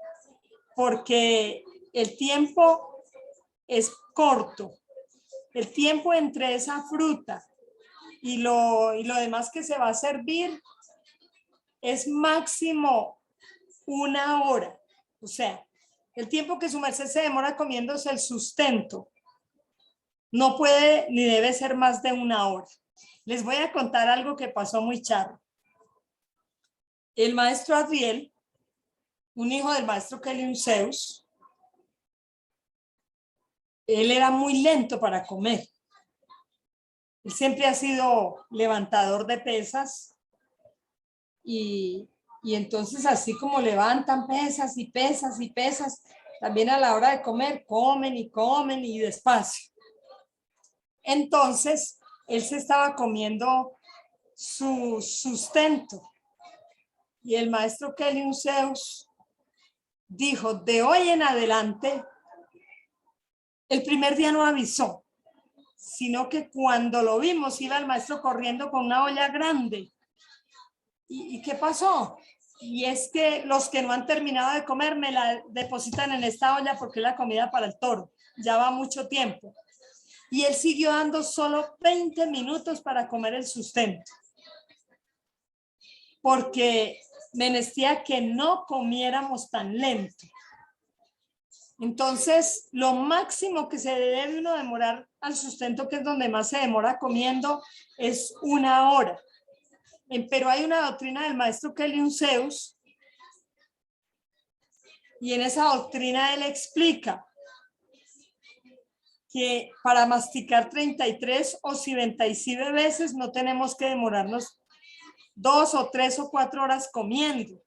Porque el tiempo es corto. El tiempo entre esa fruta y lo demás que se va a servir es máximo 1 hora. O sea, el tiempo que su merced se demora comiéndose el sustento no puede ni debe ser más de 1 hora. Les voy a contar algo que pasó muy charro. El maestro Adriel, un hijo del maestro Kelly Zeus, él era muy lento para comer. Él siempre ha sido levantador de pesas y entonces así como levantan pesas y pesas y pesas, también a la hora de comer comen y despacio. Entonces él se estaba comiendo su sustento y el maestro Kelly Zeus dijo, de hoy en adelante, el primer día no avisó, sino que cuando lo vimos iba el maestro corriendo con una olla grande. ¿Y qué pasó? Y es que los que no han terminado de comer me la depositan en esta olla porque es la comida para el toro. Ya va mucho tiempo. Y él siguió dando solo 20 minutos para comer el sustento. Porque menestía que no comiéramos tan lento. Entonces, lo máximo que se debe uno demorar al sustento, que es donde más se demora comiendo, es 1 hora. Pero hay una doctrina del maestro Kelly Zeus, y en esa doctrina él explica que para masticar 33 o 77 veces no tenemos que demorarnos 2 o 3 o 4 horas comiendo,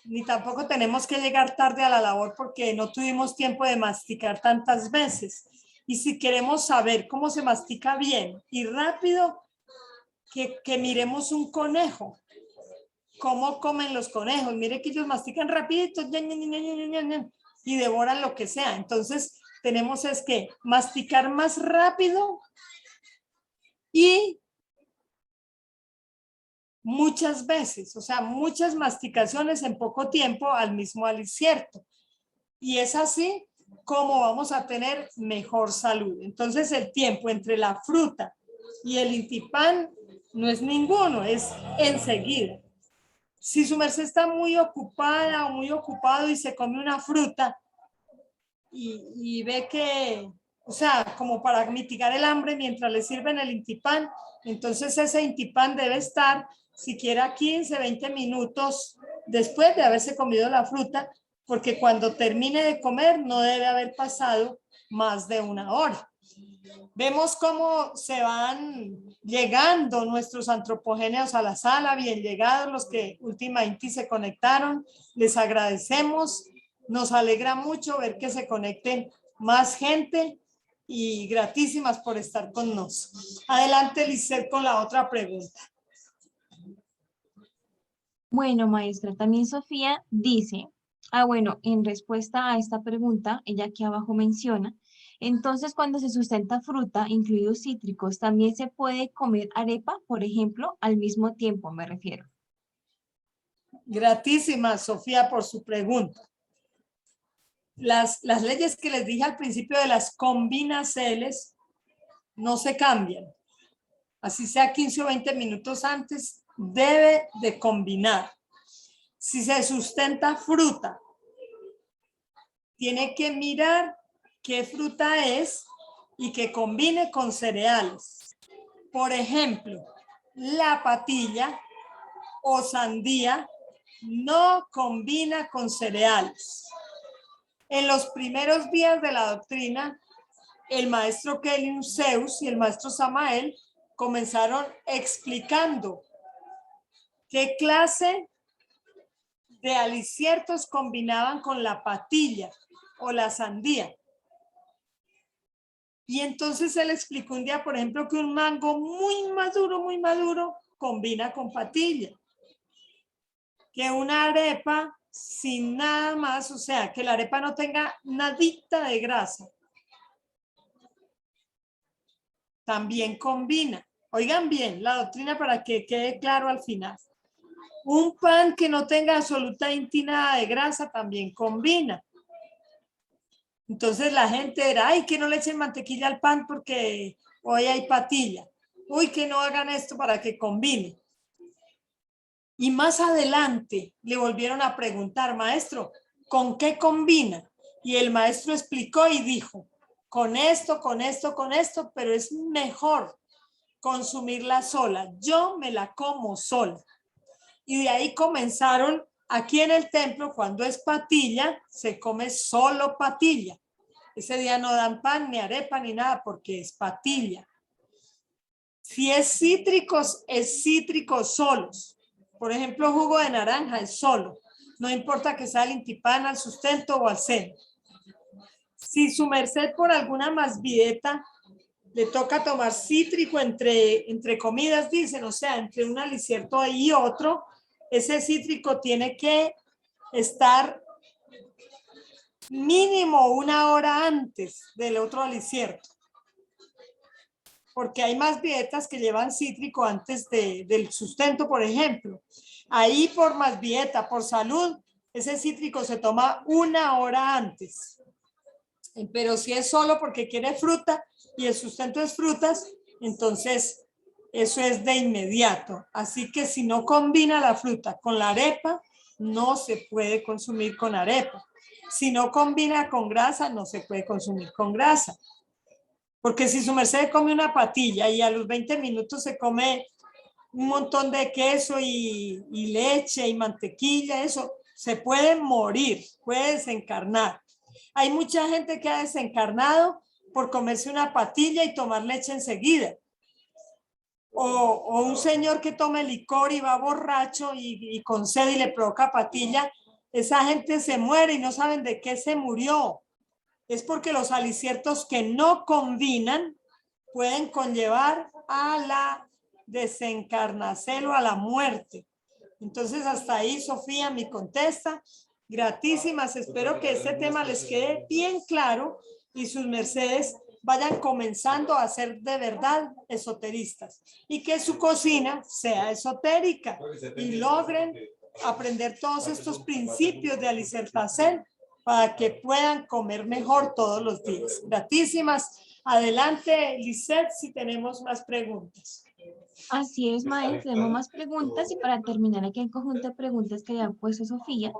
ni tampoco tenemos que llegar tarde a la labor porque no tuvimos tiempo de masticar tantas veces. Y si queremos saber cómo se mastica bien y rápido, que miremos un conejo. ¿Cómo comen los conejos? Mire que ellos mastican rapidito y devoran lo que sea. Entonces, tenemos es que masticar más rápido y muchas veces, o sea, muchas masticaciones en poco tiempo al mismo alicierto. Y es así como vamos a tener mejor salud. Entonces, el tiempo entre la fruta y el Intipan no es ninguno, es enseguida. Si su merced está muy ocupada o muy ocupado y se come una fruta y ve que, o sea, como para mitigar el hambre mientras le sirven el Intipan, entonces ese Intipan debe estar siquiera 15, 20 minutos después de haberse comido la fruta, porque cuando termine de comer no debe haber pasado más de 1 hora. Vemos cómo se van llegando nuestros antropogéneos a la sala, bien llegados los que últimamente se conectaron. Les agradecemos, nos alegra mucho ver que se conecten más gente y gratísimas por estar con nosotros. Adelante, Lisset, con la otra pregunta. Bueno, maestra, también Sofía dice, bueno, en respuesta a esta pregunta, ella aquí abajo menciona, entonces cuando se sustenta fruta, incluidos cítricos, también se puede comer arepa, por ejemplo, al mismo tiempo, me refiero. Gratísima, Sofía, por su pregunta. Las leyes que les dije al principio de las combinaceles no se cambian. Así sea 15 o 20 minutos antes, debe de combinar. Si se sustenta fruta, tiene que mirar qué fruta es y que combine con cereales. Por ejemplo, la patilla o sandía no combina con cereales. En los primeros días de la doctrina, el maestro Kelly Zeus y el maestro Samael comenzaron explicando qué clase de aliciertos combinaban con la patilla o la sandía. Y entonces él explicó un día, por ejemplo, que un mango muy maduro, combina con patilla. Que una arepa sin nada más, o sea, que la arepa no tenga nadita de grasa, también combina. Oigan bien, la doctrina para que quede claro al final. Un pan que no tenga absolutamente nada de grasa también combina. Entonces la gente dirá, ay, que no le echen mantequilla al pan porque hoy hay patilla. Uy, que no hagan esto para que combine. Y más adelante le volvieron a preguntar, maestro, ¿con qué combina? Y el maestro explicó y dijo, con esto, pero es mejor consumirla sola. Yo me la como sola. Y de ahí comenzaron, aquí en el templo, cuando es patilla, se come solo patilla. Ese día no dan pan, ni arepa, ni nada, porque es patilla. Si es cítricos solos. Por ejemplo, jugo de naranja es solo. No importa que sea al Intipan, al sustento o al seno. Si su merced por alguna masvieta le toca tomar cítrico entre comidas, dicen, o sea, entre un alicierto y otro, ese cítrico tiene que estar mínimo 1 hora antes del otro alicierto. Porque hay más dietas que llevan cítrico antes del sustento, por ejemplo. Ahí por más dieta, por salud, ese cítrico se toma 1 hora antes. Pero si es solo porque quiere fruta y el sustento es frutas, entonces eso es de inmediato. Así que si no combina la fruta con la arepa, no se puede consumir con arepa. Si no combina con grasa, no se puede consumir con grasa. Porque si su merced come una patilla y a los 20 minutos se come un montón de queso y leche y mantequilla, eso se puede morir, puede desencarnar. Hay mucha gente que ha desencarnado por comerse una patilla y tomar leche enseguida. O un señor que tome licor y va borracho y con sed y le provoca patilla, esa gente se muere y no saben de qué se murió. Es porque los aliciertos que no combinan pueden conllevar a la desencarnación o a la muerte. Entonces, hasta ahí, Sofía, mi contesta. Gratísimas. Espero que este tema les quede bien claro y sus mercedes vayan comenzando a ser de verdad esoteristas y que su cocina sea esotérica y logren aprender todos estos principios de Alicertacel para que puedan comer mejor todos los días. Gratísimas. Adelante, Lisette, si tenemos más preguntas. Así es, maestra, tenemos más preguntas y para terminar aquí el conjunto de preguntas que había puesto Sofía,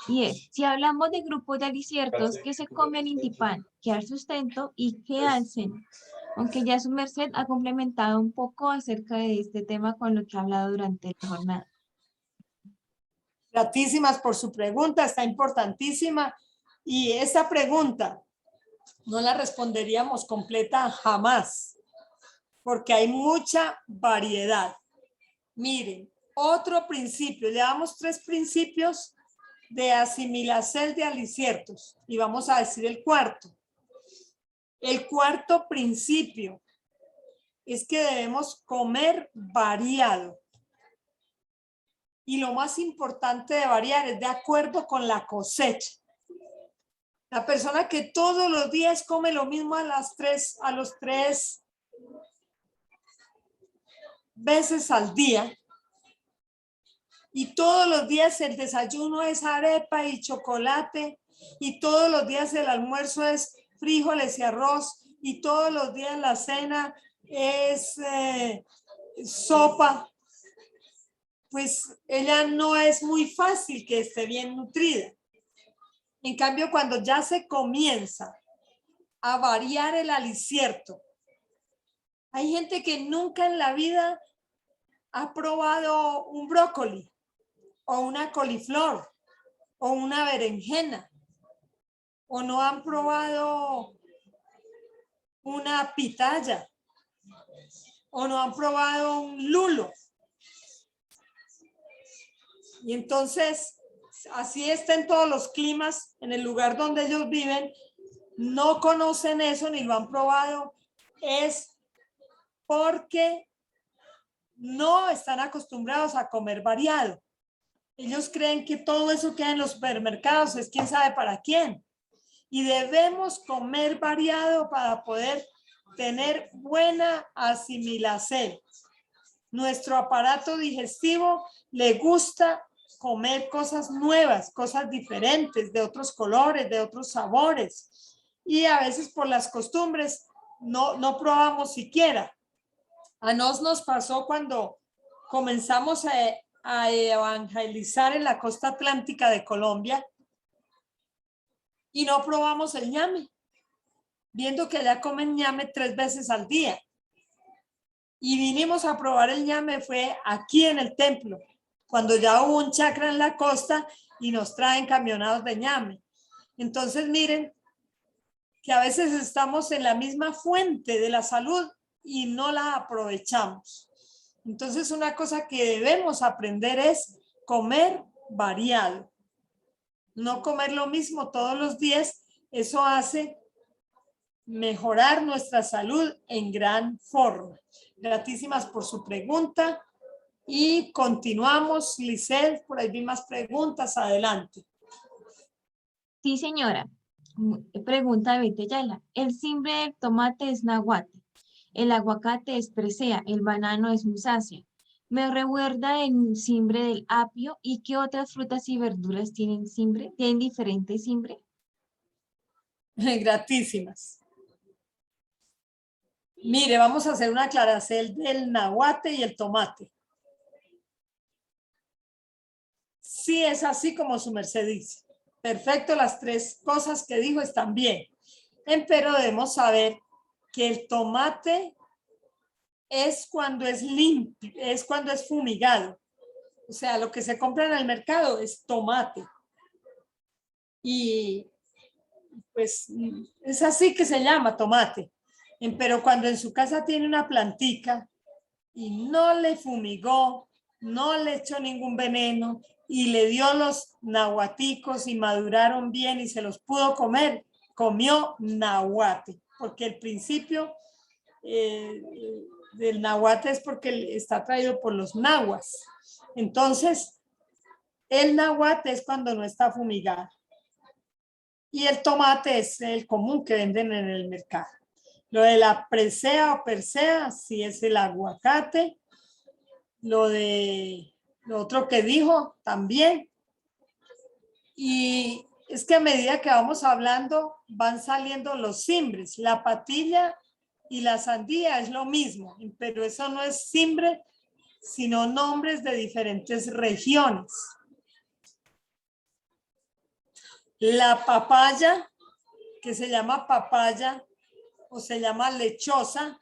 y es, si hablamos de grupos de aliciertos, ¿qué se come al Intipan? ¿Qué al sustento y qué hacen? Aunque ya su merced ha complementado un poco acerca de este tema con lo que ha hablado durante la jornada. Gratísimas por su pregunta, está importantísima. Y esa pregunta no la responderíamos completa jamás, porque hay mucha variedad. Miren, otro principio, le damos 3 principios de asimilación de aliciertos y vamos a decir el cuarto. El cuarto principio es que debemos comer variado. Y lo más importante de variar es de acuerdo con la cosecha. La persona que todos los días come lo mismo a los 3 veces al día y todos los días el desayuno es arepa y chocolate y todos los días el almuerzo es frijoles y arroz y todos los días la cena es sopa, pues ella no es muy fácil que esté bien nutrida. En cambio, cuando ya se comienza a variar el alicierto, hay gente que nunca en la vida ha probado un brócoli o una coliflor o una berenjena o no han probado una pitaya o no han probado un lulo. Y entonces, así está en todos los climas, en el lugar donde ellos viven, no conocen eso ni lo han probado, es porque no están acostumbrados a comer variado. Ellos creen que todo eso que hay en los supermercados es quién sabe para quién. Y debemos comer variado para poder tener buena asimilación. Nuestro aparato digestivo le gusta comer cosas nuevas, cosas diferentes, de otros colores, de otros sabores. Y a veces por las costumbres no probamos siquiera. A nos pasó cuando comenzamos a evangelizar en la costa atlántica de Colombia y no probamos el ñame, viendo que allá comen ñame 3 veces al día. Y vinimos a probar el ñame, fue aquí en el templo, cuando ya hubo un chakra en la costa y nos traen camionados de ñame. Entonces miren que a veces estamos en la misma fuente de la salud y no la aprovechamos. Entonces una cosa que debemos aprender es comer variado. No comer lo mismo todos los días, eso hace mejorar nuestra salud en gran forma. Gratísimas por su pregunta y continuamos. Lisette, por ahí vi más preguntas, adelante. Sí, señora. Pregunta de Bete Yala. El simbre del tomate es nahuate, el aguacate es presea, el banano es musácea. Me recuerda el simbre del apio. ¿Y qué otras frutas y verduras tienen simbre? ¿Tienen diferente simbre? Gratísimas. Mire, vamos a hacer una aclaración del nahuate y el tomate. Sí es así como su merced dice. Perfecto, las tres cosas que dijo están bien. Pero debemos saber que el tomate es cuando es limpio, es cuando es fumigado. O sea, lo que se compra en el mercado es tomate. Y pues es así que se llama tomate. Pero cuando en su casa tiene una plantica y no le fumigó, no le echó ningún veneno y le dio los nahuaticos y maduraron bien y se los pudo comer, comió nahuate, porque el principio del nahuate es porque está traído por los nahuas. Entonces, el nahuate es cuando no está fumigado. Y el tomate es el común que venden en el mercado. Lo de la presea o persea, sí es el aguacate. Lo otro que dijo también. Y es que a medida que vamos hablando, van saliendo los cimbres. La patilla y la sandía es lo mismo, pero eso no es cimbre, sino nombres de diferentes regiones. La papaya, que se llama papaya o se llama lechosa,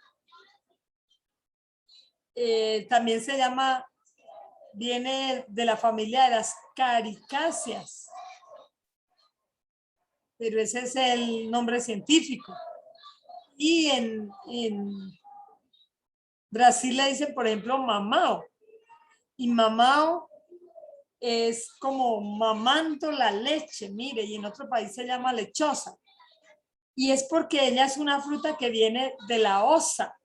también se llama, viene de la familia de las caricáceas, pero ese es el nombre científico. Y en Brasil le dicen, por ejemplo, mamao, y mamao es como mamando la leche, mire, y en otro país se llama lechosa. Y es porque ella es una fruta que viene de la osa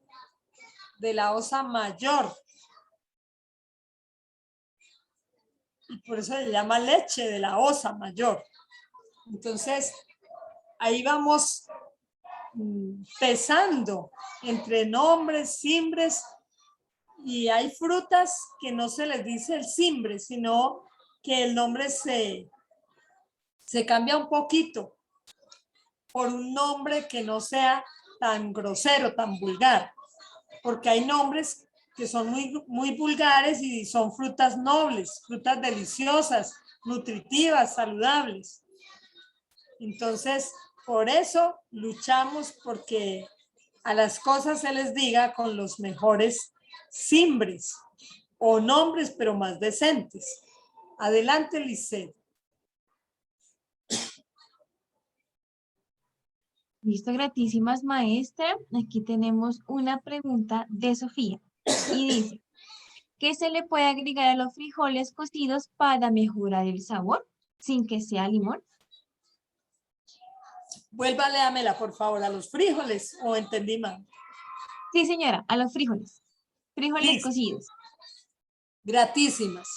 mayor. Y por eso se llama leche de la osa mayor. Entonces, ahí vamos pesando entre nombres, cimbres, y hay frutas que no se les dice el cimbre, sino que el nombre se cambia un poquito por un nombre que no sea tan grosero, tan vulgar, porque hay nombres que son muy vulgares y son frutas nobles, frutas deliciosas, nutritivas, saludables. Entonces, por eso luchamos porque a las cosas se les diga con los mejores cimbres o nombres, pero más decentes. Adelante, Lisset. Listo, gratísimas maestra. Aquí tenemos una pregunta de Sofía y dice, ¿qué se le puede agregar a los frijoles cocidos para mejorar el sabor sin que sea limón? Vuelva, léamela, por favor, a los frijoles, o entendí mal. Sí, señora, a los frijoles. Frijoles Listo. cocidos. Gratísimas.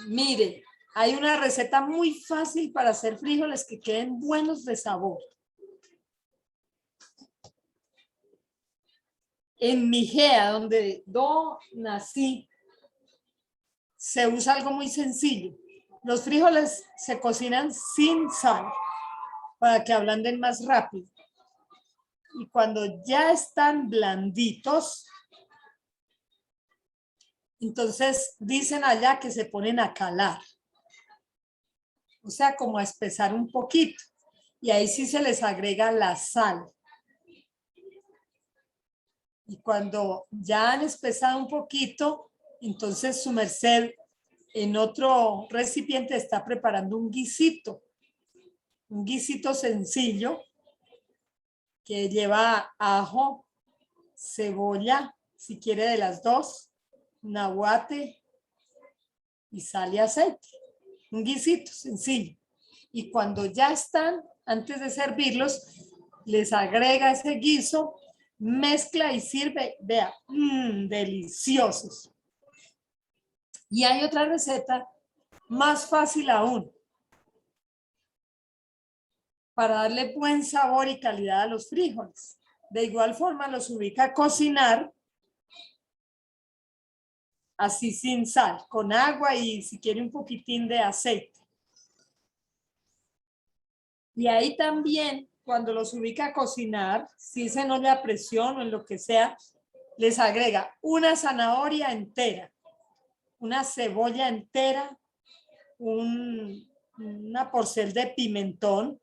Mire, hay una receta muy fácil para hacer frijoles que queden buenos de sabor. En Nigea, donde yo nací, se usa algo muy sencillo. Los frijoles se cocinan sin sal para que ablanden más rápido. Y cuando ya están blanditos, entonces dicen allá que se ponen a calar. O sea, como a espesar un poquito. Y ahí sí se les agrega la sal. Y cuando ya han espesado un poquito, entonces su merced en otro recipiente está preparando un guisito sencillo que lleva ajo, cebolla, si quiere de las dos, nahuate y sal y aceite. Un guisito sencillo. Y cuando ya están, antes de servirlos, les agrega ese guiso, mezcla y sirve. Vea, deliciosos. Y hay otra receta más fácil aún para darle buen sabor y calidad a los frijoles. De igual forma los ubica a cocinar así sin sal, con agua y si quiere un poquitín de aceite. Y ahí también, cuando los ubica a cocinar, si es en olla a presión o en lo que sea, les agrega una zanahoria entera, una cebolla entera, una porción de pimentón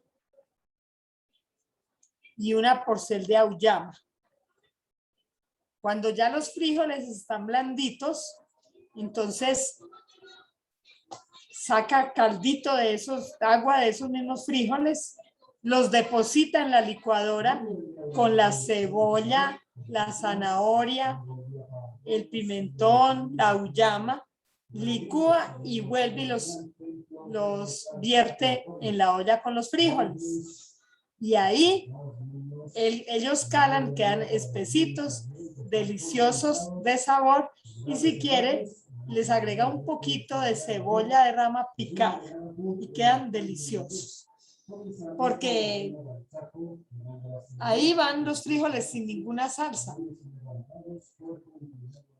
y una porción de auyama. Cuando ya los frijoles están blanditos, entonces saca caldito de esos, agua de esos mismos frijoles, los deposita en la licuadora con la cebolla, la zanahoria, el pimentón, la auyama, licúa y vuelve y los vierte en la olla con los frijoles. Y ahí ellos calan, quedan espesitos, deliciosos de sabor, y si quiere les agrega un poquito de cebolla de rama picada y quedan deliciosos. Porque ahí van los frijoles sin ninguna salsa.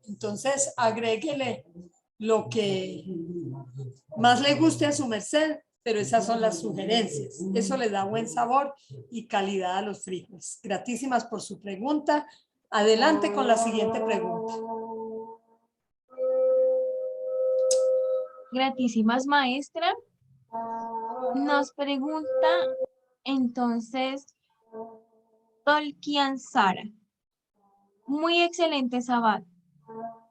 Entonces agréguele lo que más le guste a su merced, pero esas son las sugerencias. Eso le da buen sabor y calidad a los frijoles. Gratísimas por su pregunta. Adelante con la siguiente pregunta. Gratísimas, maestra. Nos pregunta entonces Tolkien Sara. Muy excelente, Sabat.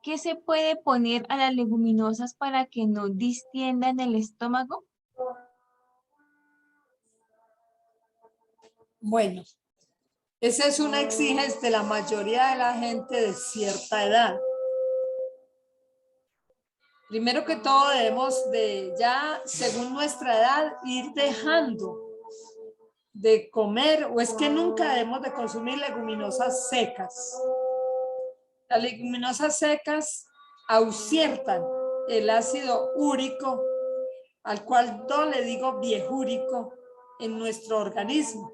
¿Qué se puede poner a las leguminosas para que no distiendan el estómago? Bueno, esa es una exigencia de la mayoría de la gente de cierta edad. Primero que todo debemos de ya, según nuestra edad, ir dejando de comer, o es que nunca debemos de consumir leguminosas secas. Las leguminosas secas ausiertan el ácido úrico, al cual yo le digo viejúrico, en nuestro organismo.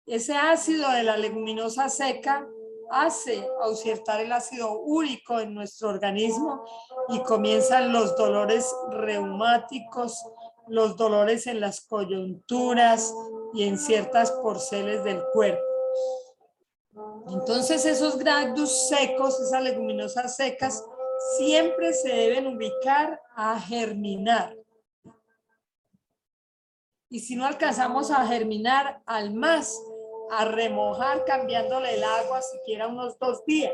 Ese ácido de la leguminosa seca hace ausiertar el ácido úrico en nuestro organismo y comienzan los dolores reumáticos, los dolores en las coyunturas y en ciertas porciones del cuerpo. Entonces esos gractus secos, esas leguminosas secas, siempre se deben ubicar a germinar. Y si no alcanzamos a germinar, al más a remojar cambiándole el agua siquiera unos 2 días.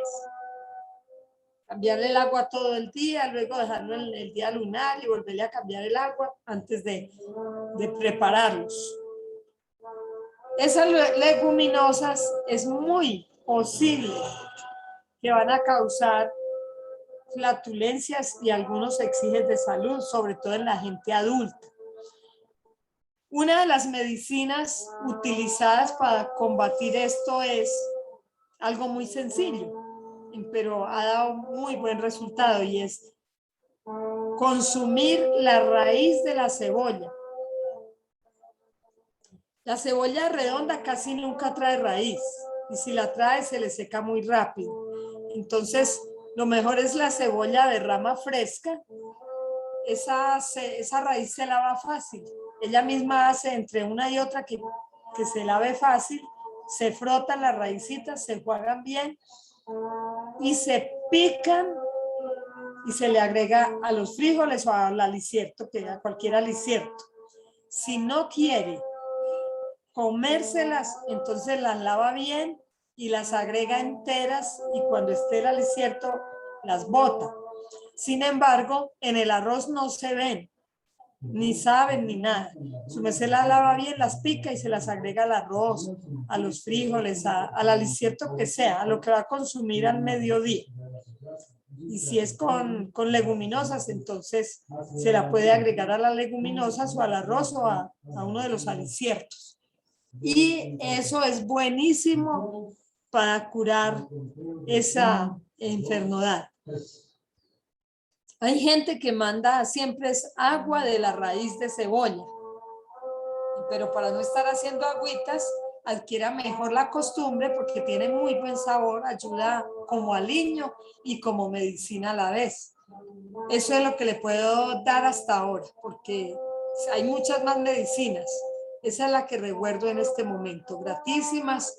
Cambiarle el agua todo el día, luego dejarlo en el día lunar y volverle a cambiar el agua antes de prepararlos. Esas leguminosas es muy posible que van a causar flatulencias y algunos exiges de salud, sobre todo en la gente adulta. Una de las medicinas utilizadas para combatir esto es algo muy sencillo, pero ha dado muy buen resultado, y es consumir la raíz de la cebolla. La cebolla redonda casi nunca trae raíz, y si la trae se le seca muy rápido. Entonces, lo mejor es la cebolla de rama fresca. Esa raíz se lava fácil. Ella misma hace entre una y otra que se lave fácil, se frotan las raícitas, se enjuagan bien y se pican y se le agrega a los frijoles o al alicierto, que a cualquier alicierto. Si no quiere comérselas, entonces las lava bien y las agrega enteras, y cuando esté el alicierto las bota. Sin embargo, en el arroz no se ven, ni saben, ni nada. Su merced las lava bien, las pica y se las agrega al arroz, a los frijoles, al alicierto que sea, a lo que va a consumir al mediodía. Y si es con leguminosas, entonces se la puede agregar a las leguminosas o al arroz o a uno de los aliciertos. Y eso es buenísimo para curar esa enfermedad. Hay gente que manda siempre es agua de la raíz de cebolla, pero para no estar haciendo agüitas, adquiera mejor la costumbre porque tiene muy buen sabor, ayuda como aliño y como medicina a la vez. Eso es lo que le puedo dar hasta ahora, porque hay muchas más medicinas, Esa es la que recuerdo en este momento. Gratísimas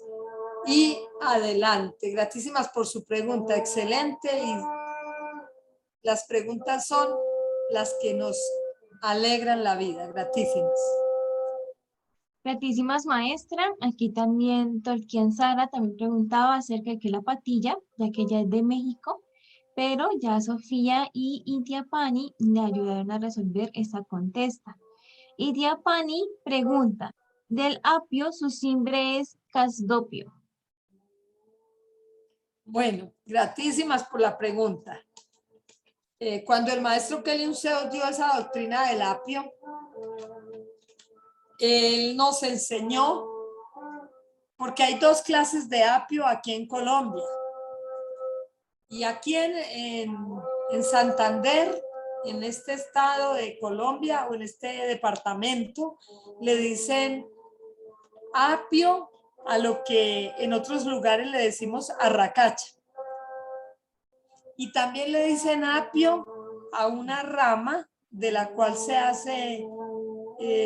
y adelante. Gratísimas por su pregunta. Excelente. Y las preguntas son las que nos alegran la vida. Gratísimas. Gratísimas, maestra. Aquí también Tolkien Sara también preguntaba acerca de qué es la patilla, ya que ella es de México, pero ya Sofía y Intia Pani le ayudaron a resolver esta contesta. Intia Pani pregunta, del apio su simbre es casdopio. Bueno, gratísimas por la pregunta. Cuando el maestro Kelly Unceo dio esa doctrina del apio, él nos enseñó, porque hay dos clases de apio aquí en Colombia. Y aquí en Santander, en este estado de Colombia o en este departamento, le dicen apio a lo que en otros lugares le decimos arracacha. Y también le dicen apio a una rama de la cual se hace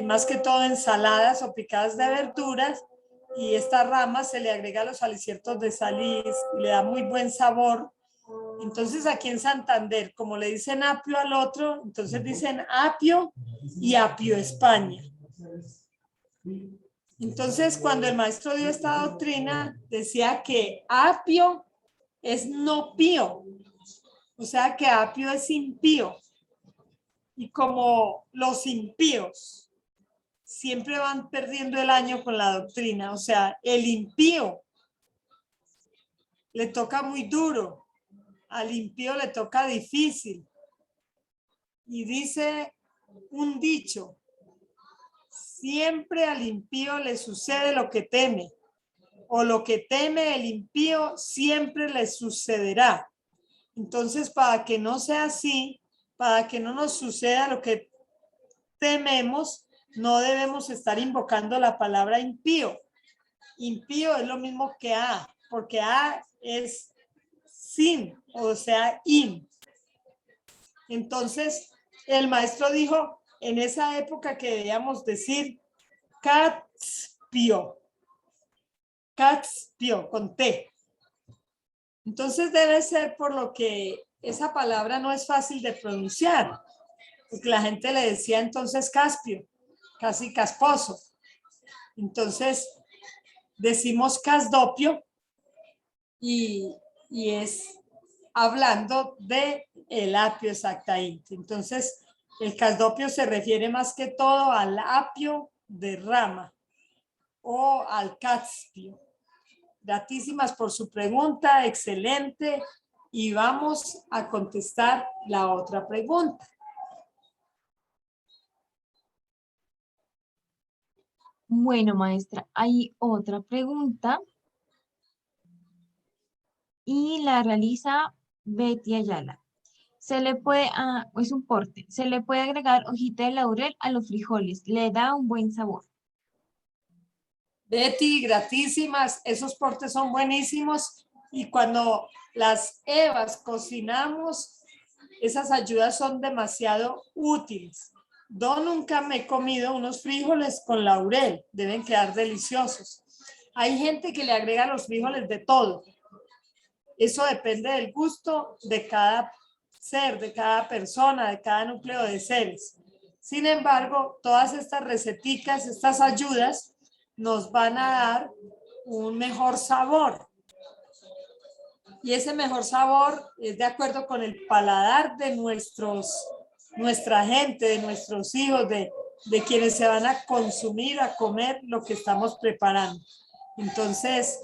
más que todo ensaladas o picadas de verduras, y esta rama se le agrega los aliciertos de sal y le da muy buen sabor. Entonces aquí en Santander, como le dicen apio al otro, entonces dicen apio y apio España. Entonces cuando el maestro dio esta doctrina, decía que apio es no pío, o sea que apio es impío. Y como los impíos siempre van perdiendo el año con la doctrina, o sea, el impío le toca muy duro, al impío le toca difícil. Y dice un dicho, siempre al impío le sucede lo que teme, o lo que teme el impío siempre le sucederá. Entonces, para que no sea así, para que no nos suceda lo que tememos, no debemos estar invocando la palabra impío. Impío es lo mismo que a, porque a es sin, o sea, in. Entonces, el maestro dijo, en esa época que debíamos decir catspio, con T. Entonces debe ser por lo que esa palabra no es fácil de pronunciar, porque la gente le decía entonces caspio, casi casposo. Entonces decimos casdopio y es hablando de el apio exactamente. Entonces el casdopio se refiere más que todo al apio de rama o al caspio. Gratísimas por su pregunta, excelente. Y vamos a contestar la otra pregunta. Bueno, maestra, hay otra pregunta y la realiza Betty Ayala. Se le puede, es un porte, se le puede agregar hojita de laurel a los frijoles, le da un buen sabor. Betty, gratísimas, esos portes son buenísimos y cuando las Evas cocinamos, esas ayudas son demasiado útiles. Yo nunca me he comido unos frijoles con laurel, deben quedar deliciosos. Hay gente que le agrega a los frijoles de todo. Eso depende del gusto de cada ser, de cada persona, de cada núcleo de seres. Sin embargo, todas estas receticas, estas ayudas, nos van a dar un mejor sabor. Y ese mejor sabor es de acuerdo con el paladar de nuestra gente, de nuestros hijos, de quienes se van a consumir, a comer lo que estamos preparando. Entonces,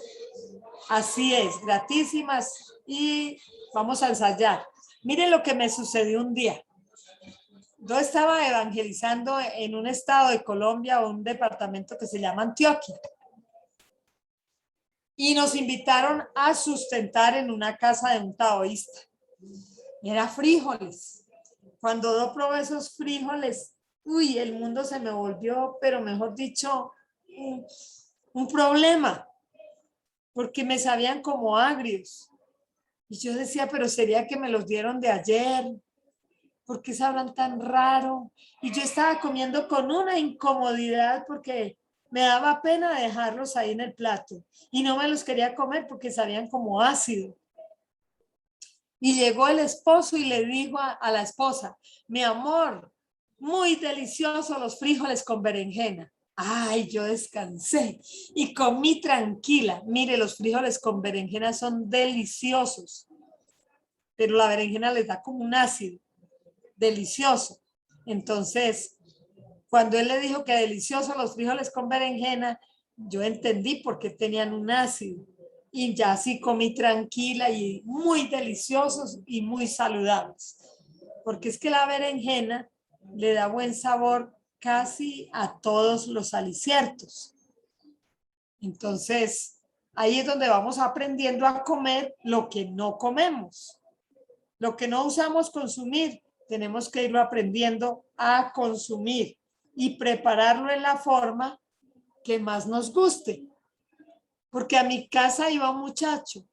así es, gratísimas y vamos a ensayar. Miren lo que me sucedió un día. Yo estaba evangelizando en un estado de Colombia o un departamento que se llama Antioquia. Y nos invitaron a sustentar en una casa de un taoísta. Era frijoles. Cuando yo probé esos frijoles, uy, el mundo se me volvió, pero mejor dicho, un problema. Porque me sabían como agrios. Y yo decía, pero ¿sería que me los dieron de ayer? ¿Por qué sabrán tan raro? Y yo estaba comiendo con una incomodidad porque me daba pena dejarlos ahí en el plato y no me los quería comer porque sabían como ácido. Y llegó el esposo y le dijo a la esposa, mi amor, muy deliciosos los frijoles con berenjena. Ay, yo descansé y comí tranquila. Mire, los frijoles con berenjena son deliciosos, pero la berenjena les da como un ácido delicioso. Entonces, cuando él le dijo que deliciosos los frijoles con berenjena, yo entendí por qué tenían un ácido. Y ya así comí tranquila y muy deliciosos y muy saludables. Porque es que la berenjena le da buen sabor casi a todos los aliciertos. Entonces, ahí es donde vamos aprendiendo a comer lo que no comemos. Lo que no usamos consumir, tenemos que irlo aprendiendo a consumir y prepararlo en la forma que más nos guste. Porque a mi casa iba un muchacho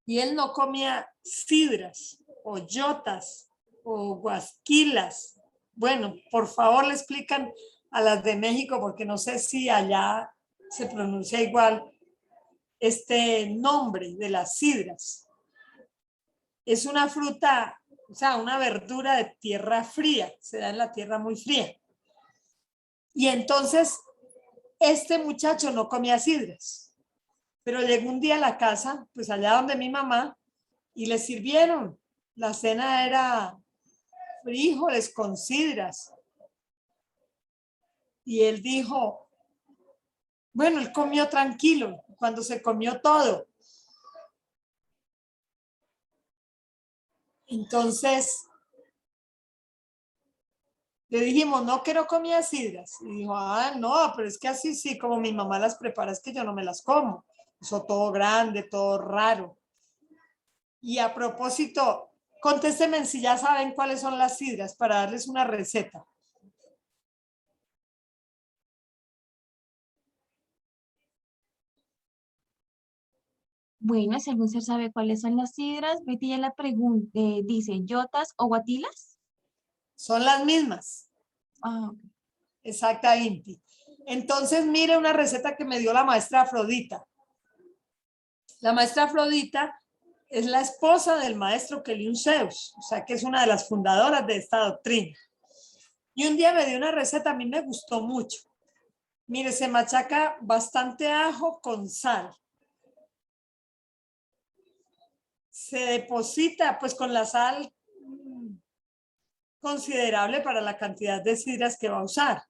y él no comía sidras o yotas o guasquilas. Bueno, por favor le explican a las de México, porque no sé si allá se pronuncia igual este nombre de las sidras. Es una fruta, o sea, una verdura de tierra fría, se da en la tierra muy fría. Y entonces este muchacho no comía sidras, pero llegó un día a la casa, pues allá donde mi mamá, y le sirvieron. La cena era frijoles con sidras. Y él dijo, bueno, él comió tranquilo cuando se comió todo. Entonces le dijimos, no, que no comía sidras. Y dijo, ah, no, pero es que así sí, como mi mamá las prepara, es que yo no me las como. Eso todo grande, todo raro. Y a propósito, contésteme si ya saben cuáles son las sidras para darles una receta. Bueno, si algún ser sabe cuáles son las sidras, Betty ya la pregunta, dice, ¿yotas o guatilas? Son las mismas. Ah, Exactamente. Entonces, mire una receta que me dio la maestra Afrodita. La maestra Afrodita es la esposa del maestro Keliun Zeus, o sea que es una de las fundadoras de esta doctrina. Y un día me dio una receta, a mí me gustó mucho. Mire, se machaca bastante ajo con sal. Se deposita pues con la sal considerable para la cantidad de sidras que va a usar.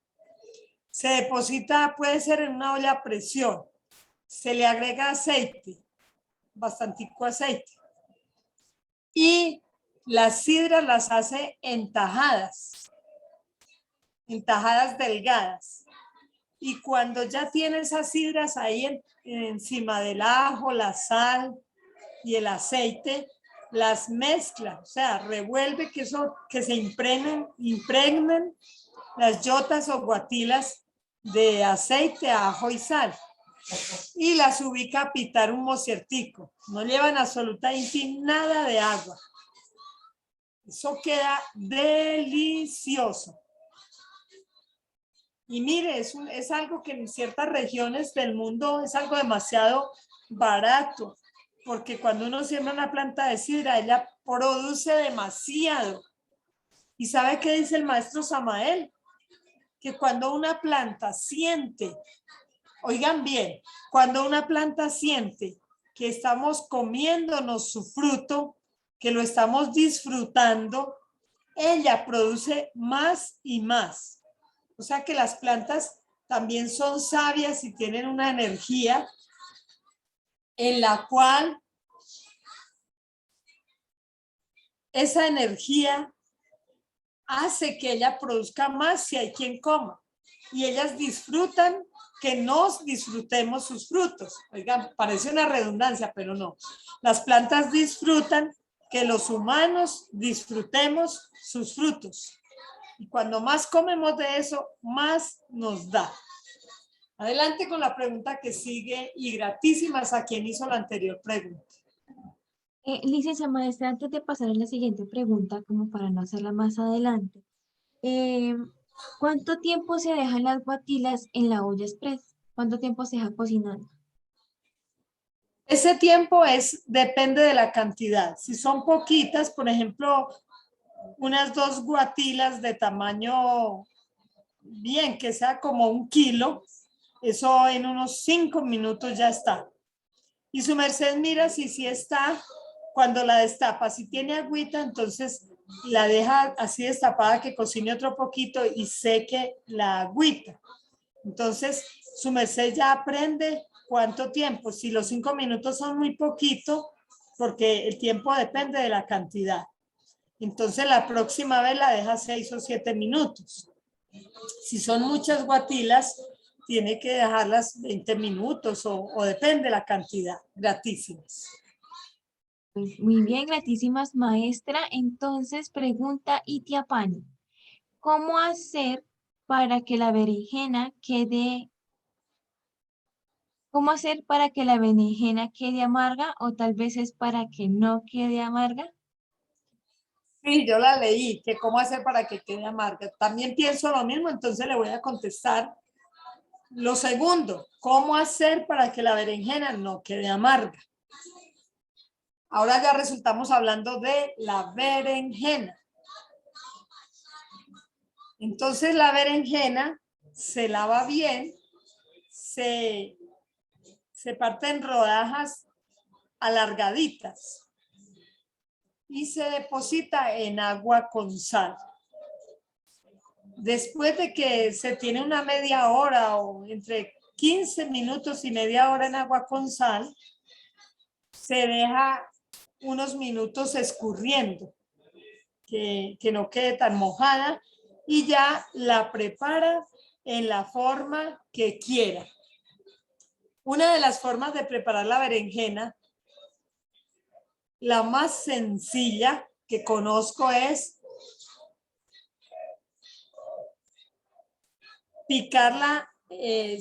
Se deposita, puede ser en una olla a presión. Se le agrega aceite, bastantico aceite. Y las sidras las hace en tajadas delgadas. Y cuando ya tiene esas sidras ahí encima del ajo, la sal y el aceite, las mezcla, o sea, revuelve que se impregnen las yotas o guatilas de aceite, ajo y sal. Y las ubica a pitar un mociertico. No llevan absolutamente nada de agua. Eso queda delicioso. Y mire, es algo que en ciertas regiones del mundo es algo demasiado barato, porque cuando uno siembra una planta de sidra, ella produce demasiado. ¿Y sabe qué dice el maestro Samael? Que cuando una planta siente, oigan bien, cuando una planta siente que estamos comiéndonos su fruto, que lo estamos disfrutando, ella produce más y más. O sea que las plantas también son sabias y tienen una energía en la cual esa energía hace que ella produzca más si hay quien coma. Y ellas disfrutan que nos disfrutemos sus frutos. Oigan, parece una redundancia, pero no. Las plantas disfrutan que los humanos disfrutemos sus frutos. Y cuando más comemos de eso, más nos da. Adelante con la pregunta que sigue y gratísimas a quien hizo la anterior pregunta. Licencia maestra, antes de pasar a la siguiente pregunta, como para no hacerla más adelante, ¿Cuánto tiempo se dejan las guatilas en la olla express? ¿Cuánto tiempo se deja cocinando? Ese tiempo depende de la cantidad. Si son poquitas, por ejemplo, unas 2 guatilas de tamaño bien, que sea como 1 kilo, eso en unos 5 minutos ya está. Y su merced mira si está, cuando la destapa, si tiene agüita, entonces la deja así destapada que cocine otro poquito y seque la agüita. Entonces su merced ya aprende cuánto tiempo. Si los 5 minutos son muy poquito, porque el tiempo depende de la cantidad. Entonces la próxima vez la deja 6 o 7 minutos. Si son muchas guatilas, tiene que dejarlas 20 minutos o depende de la cantidad. Gratísimas. Pues muy bien, gratísimas maestra. Entonces pregunta Itia Pani, ¿cómo hacer para que la berenjena quede, cómo hacer para que la berenjena quede amarga o tal vez es para que no quede amarga? Sí, yo la leí, que cómo hacer para que quede amarga. También pienso lo mismo, entonces le voy a contestar lo segundo, ¿cómo hacer para que la berenjena no quede amarga? Ahora ya resultamos hablando de la berenjena. Entonces la berenjena se lava bien, se parte en rodajas alargaditas y se deposita en agua con sal. Después de que se tiene una media hora o entre 15 minutos y media hora en agua con sal, se deja unos minutos escurriendo, que no quede tan mojada y ya la prepara en la forma que quiera. Una de las formas de preparar la berenjena, la más sencilla que conozco es picarla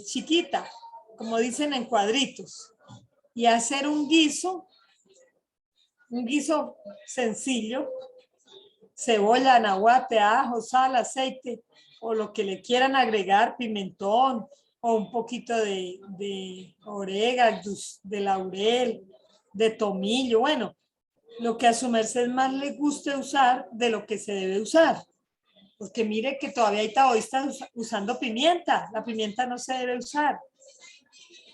chiquita, como dicen en cuadritos, y hacer un guiso sencillo, cebolla, anaguate, ajo, sal, aceite, o lo que le quieran agregar, pimentón, o un poquito de orégano, de laurel, de tomillo, bueno, lo que a su merced más le guste usar de lo que se debe usar. Porque mire que todavía hay taoístas usando pimienta, la pimienta no se debe usar.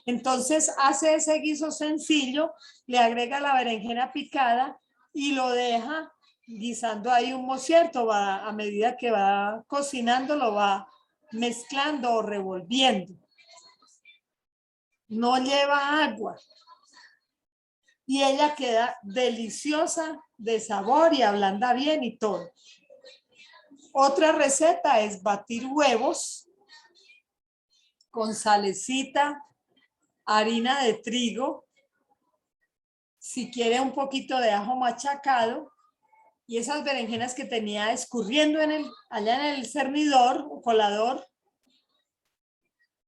Entonces hace ese guiso sencillo, le agrega la berenjena picada y lo deja guisando ahí un mocierto. A medida que va cocinando, lo va mezclando o revolviendo. No lleva agua. Y ella queda deliciosa de sabor y ablanda bien y todo. Otra receta es batir huevos con salecita, harina de trigo, si quiere un poquito de ajo machacado y esas berenjenas que tenía escurriendo allá en el cernidor o colador,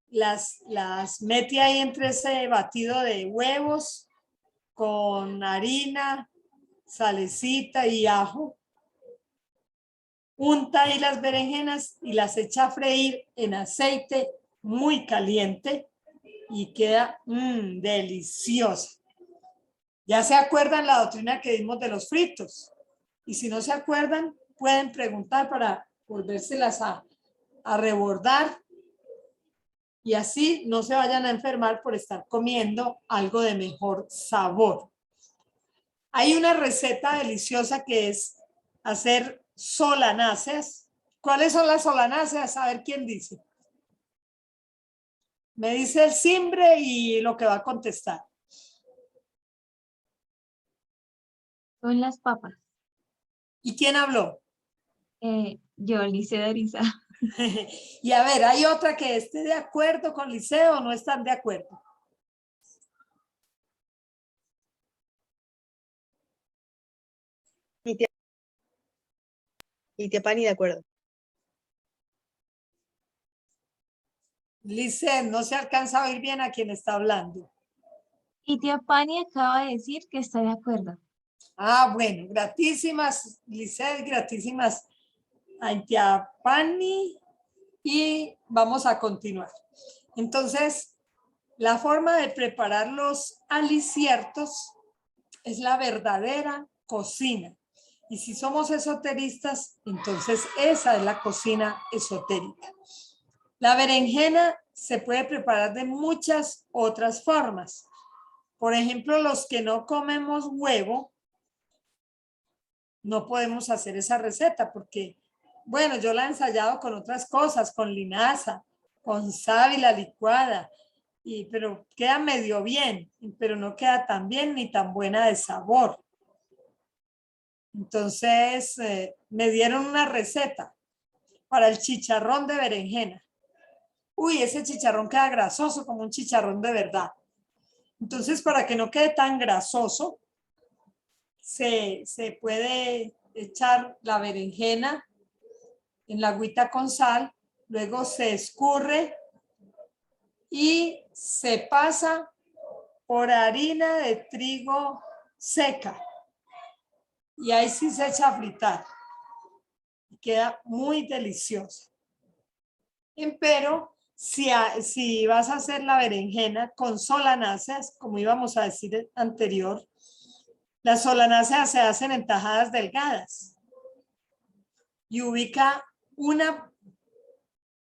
las mete ahí entre ese batido de huevos con harina, salecita y ajo. Unta ahí las berenjenas y las echa a freír en aceite muy caliente y queda deliciosa. Ya se acuerdan la doctrina que dimos de los fritos. Y si no se acuerdan, pueden preguntar para volvérselas a rebordar. Y así no se vayan a enfermar por estar comiendo algo de mejor sabor. Hay una receta deliciosa que es hacer solanáceas. ¿Cuáles son las solanáceas? A ver quién dice. Me dice el simbre y lo que va a contestar. Son las papas. ¿Y quién habló? Yo, Lice de Arisa. Y a ver, ¿hay otra que esté de acuerdo con Liceo o no están de acuerdo? Itia Pani, de acuerdo. Lice, no se alcanza a oír bien a quien está hablando. Itia Pani acaba de decir que está de acuerdo. Ah, bueno, gratísimas, Lice, gratísimas a Itia Pani y vamos a continuar. Entonces, la forma de preparar los aliciertos es la verdadera cocina. Y si somos esoteristas, entonces esa es la cocina esotérica. La berenjena se puede preparar de muchas otras formas. Por ejemplo, los que no comemos huevo, no podemos hacer esa receta porque, bueno, yo la he ensayado con otras cosas, con linaza, con sábila licuada, pero queda medio bien, pero no queda tan bien ni tan buena de sabor. Entonces, me dieron una receta para el chicharrón de berenjena. Uy, ese chicharrón queda grasoso como un chicharrón de verdad. Entonces, para que no quede tan grasoso, se puede echar la berenjena en la agüita con sal, luego se escurre y se pasa por harina de trigo seca. Y ahí sí se echa a fritar. Queda muy deliciosa. Pero si vas a hacer la berenjena con solanáceas, como íbamos a decir anterior, las solanáceas se hacen en tajadas delgadas y ubica una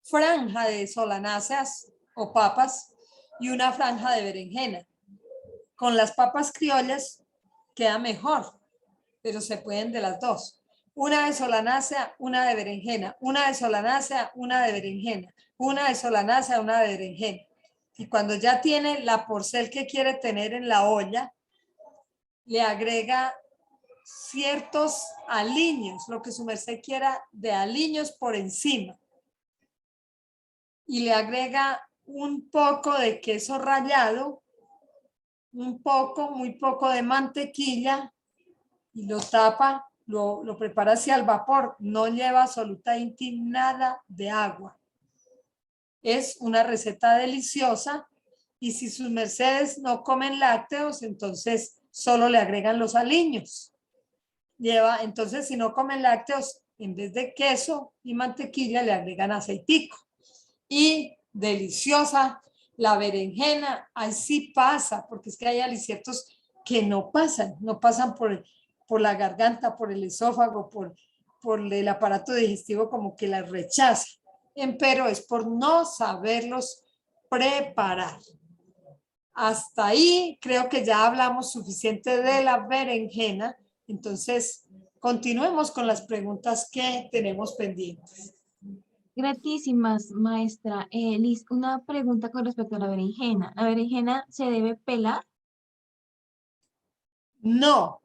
franja de solanáceas o papas y una franja de berenjena. Con las papas criollas queda mejor, pero se pueden de las dos. Una de solanácea, una de berenjena, una de solanácea, una de berenjena, una de solanácea, una de berenjena. Y cuando ya tiene la porcel que quiere tener en la olla, le agrega ciertos aliños, lo que su merced quiera de aliños por encima. Y le agrega un poco de queso rallado, un poco, muy poco de mantequilla y lo tapa, lo prepara hacia el vapor. No lleva absolutamente nada de agua. Es una receta deliciosa y si sus mercedes no comen lácteos, entonces solo le agregan los aliños. Entonces, si no comen lácteos, en vez de queso y mantequilla, le agregan aceitico. Y deliciosa la berenjena, así pasa, porque es que hay aliciertos que no pasan por la garganta, por el esófago, por el aparato digestivo, como que las rechaza. Pero es por no saberlos preparar. Hasta ahí creo que ya hablamos suficiente de la berenjena. Entonces, continuemos con las preguntas que tenemos pendientes. Gratísimas, maestra. Liz, una pregunta con respecto a la berenjena. ¿La berenjena se debe pelar? No,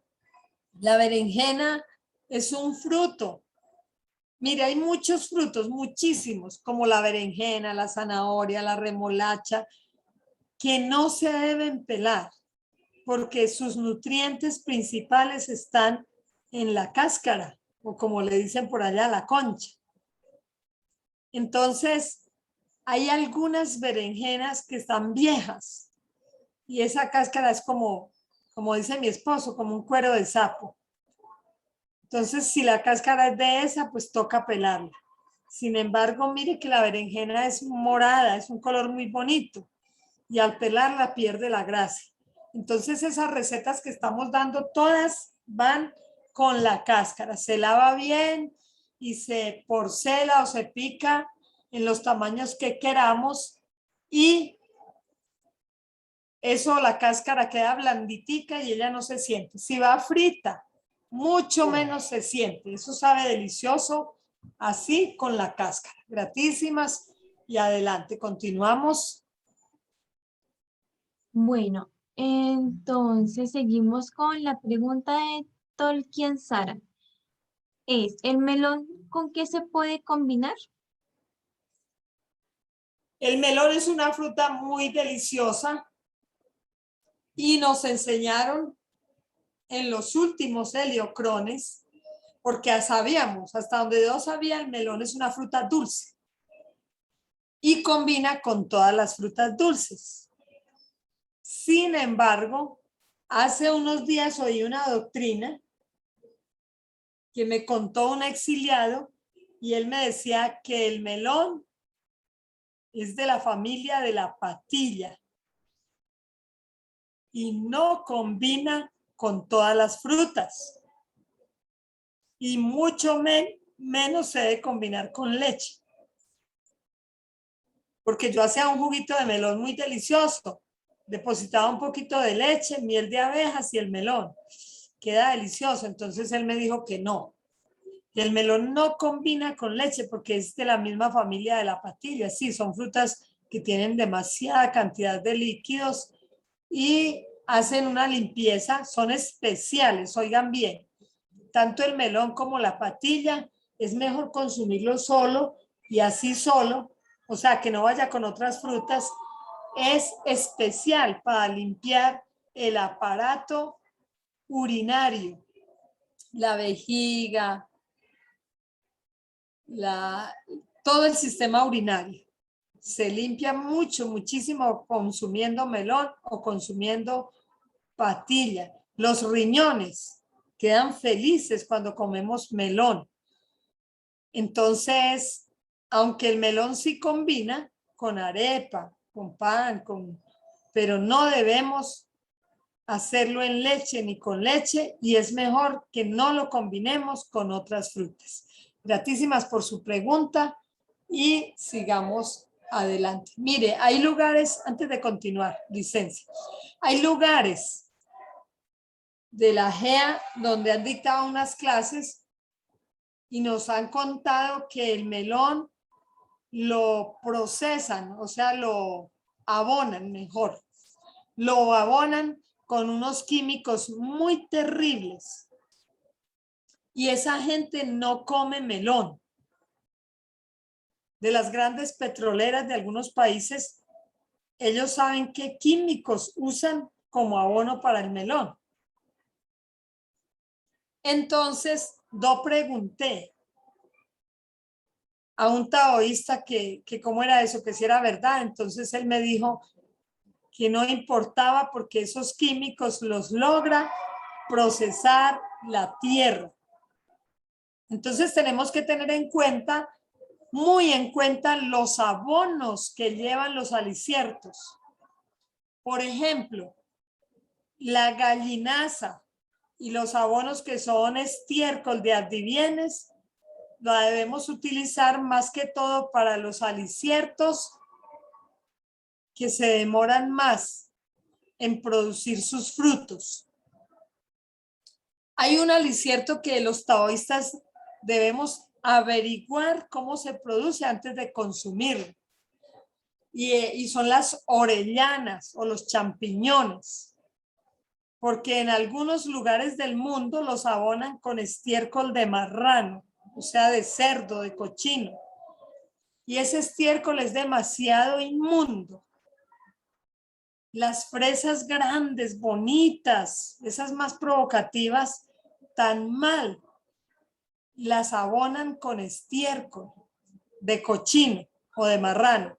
la berenjena es un fruto. Mira, hay muchos frutos, muchísimos, como la berenjena, la zanahoria, la remolacha, que no se deben pelar porque sus nutrientes principales están en la cáscara, o como le dicen por allá, la concha. Entonces, hay algunas berenjenas que están viejas y esa cáscara es como dice mi esposo, como un cuero de sapo. Entonces, si la cáscara es de esa, pues toca pelarla. Sin embargo, mire que la berenjena es morada, es un color muy bonito y al pelarla pierde la grasa. Entonces, esas recetas que estamos dando, todas van con la cáscara. Se lava bien y se porcela o se pica en los tamaños que queramos y eso, la cáscara queda blanditica y ella no se siente. Si va frita, mucho menos se siente. Eso sabe delicioso así con la cáscara. Gratísimas y adelante. Continuamos. Bueno, entonces seguimos con la pregunta de Tolkien Sara. ¿El melón con qué se puede combinar? El melón es una fruta muy deliciosa y nos enseñaron en los últimos heliocrones, porque sabíamos, hasta donde yo sabía, el melón es una fruta dulce y combina con todas las frutas dulces. Sin embargo, hace unos días oí una doctrina que me contó un exiliado y él me decía que el melón es de la familia de la patilla y no combina con todas las frutas. Y mucho menos se debe combinar con leche. Porque yo hacía un juguito de melón muy delicioso. Depositaba un poquito de leche, miel de abejas y el melón. Queda delicioso. Entonces él me dijo que no. Que el melón no combina con leche porque es de la misma familia de la patilla. Sí, son frutas que tienen demasiada cantidad de líquidos y hacen una limpieza. Son especiales, oigan bien. Tanto el melón como la patilla es mejor consumirlo solo y así solo, o sea, que no vaya con otras frutas. Es especial para limpiar el aparato urinario, la vejiga, todo el sistema urinario. Se limpia muchísimo consumiendo melón o consumiendo patilla. Los riñones quedan felices cuando comemos melón. Entonces, aunque el melón sí combina con arepa, con pan, pero no debemos hacerlo en leche ni con leche y es mejor que no lo combinemos con otras frutas. Gratísimas por su pregunta y sigamos adelante. Mire, hay lugares, antes de continuar, licencia, hay lugares de la GEA donde han dictado unas clases y nos han contado que el melón lo procesan, o sea, lo abonan mejor. Lo abonan con unos químicos muy terribles. Y esa gente no come melón. De las grandes petroleras de algunos países, ellos saben qué químicos usan como abono para el melón. Entonces, yo pregunté a un taoísta que cómo era eso, que si era verdad. Entonces él me dijo que no importaba porque esos químicos los logra procesar la tierra. Entonces tenemos que tener en cuenta, muy en cuenta, los abonos que llevan los aliciertos. Por ejemplo, la gallinaza y los abonos que son estiércol de adivienes, la debemos utilizar más que todo para los aliciertos que se demoran más en producir sus frutos. Hay un alicierto que los taoístas debemos averiguar cómo se produce antes de consumirlo. Y son las orellanas o los champiñones. Porque en algunos lugares del mundo los abonan con estiércol de marrano, o sea, de cerdo, de cochino. Y ese estiércol es demasiado inmundo. Las fresas grandes, bonitas, esas más provocativas, tan mal, las abonan con estiércol de cochino o de marrano.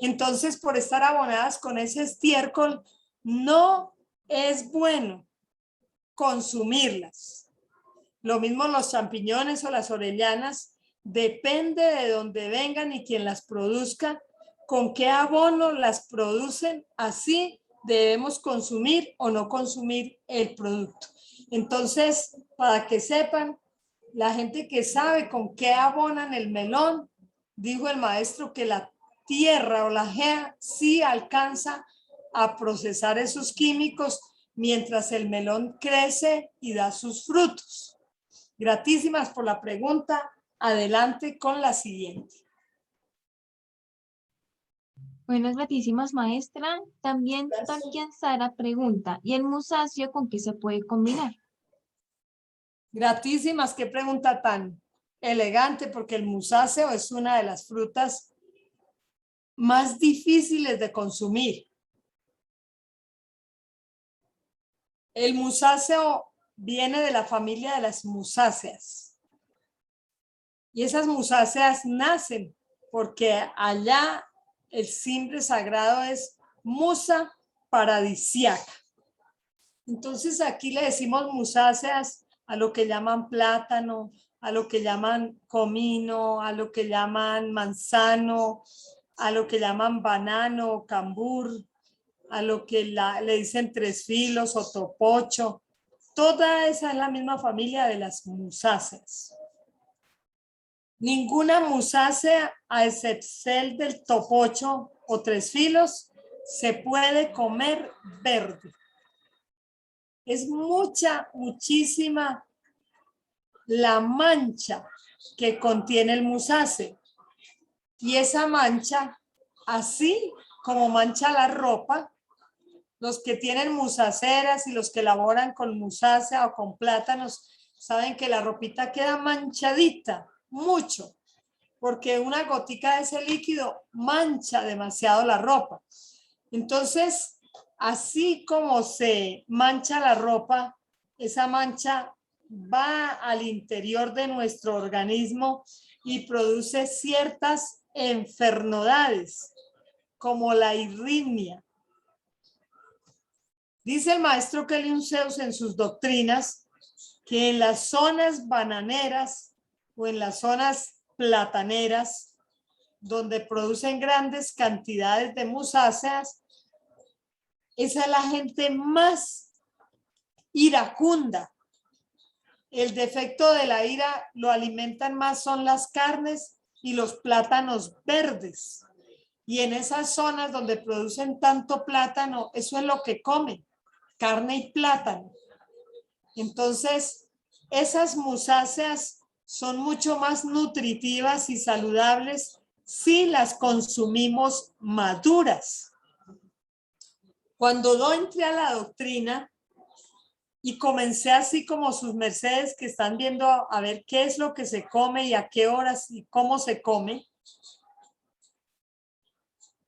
Entonces, por estar abonadas con ese estiércol, no es bueno consumirlas. Lo mismo los champiñones o las orellanas, depende de dónde vengan y quien las produzca, con qué abono las producen, así debemos consumir o no consumir el producto. Entonces, para que sepan, la gente que sabe con qué abonan el melón, dijo el maestro que la tierra o la GEA sí alcanza a procesar esos químicos mientras el melón crece y da sus frutos. Gratísimas por la pregunta. Adelante con la siguiente. Buenas, gratísimas, maestra. También Sara pregunta, ¿y el musacio con qué se puede combinar? Gratísimas, qué pregunta tan elegante, porque el musáceo es una de las frutas más difíciles de consumir. El musáceo viene de la familia de las musáceas. Y esas musáceas nacen porque allá el simbre sagrado es musa paradisiaca. Entonces aquí le decimos musáceas a lo que llaman plátano, a lo que llaman comino, a lo que llaman manzano, a lo que llaman banano, cambur, a lo que le dicen tres filos o topocho. Toda esa es la misma familia de las musáceas. Ninguna musácea, a excepción del topocho o tres filos, se puede comer verde. Es muchísima la mancha que contiene el musáceo. Y esa mancha, así como mancha la ropa, los que tienen musaceras y los que elaboran con musácea o con plátanos, saben que la ropita queda manchadita, mucho, porque una gotica de ese líquido mancha demasiado la ropa. Entonces, así como se mancha la ropa, esa mancha va al interior de nuestro organismo y produce ciertas enfermedades, como la irritmia. Dice el maestro Kelly Zeus en sus doctrinas que en las zonas bananeras o en las zonas plataneras, donde producen grandes cantidades de musáceas, esa es la gente más iracunda. El defecto de la ira lo alimentan más son las carnes y los plátanos verdes. Y en esas zonas donde producen tanto plátano, eso es lo que comen, carne y plátano. Entonces, esas musáceas son mucho más nutritivas y saludables si las consumimos maduras. Cuando yo entré a la doctrina y comencé así como sus mercedes que están viendo a ver qué es lo que se come y a qué horas y cómo se come,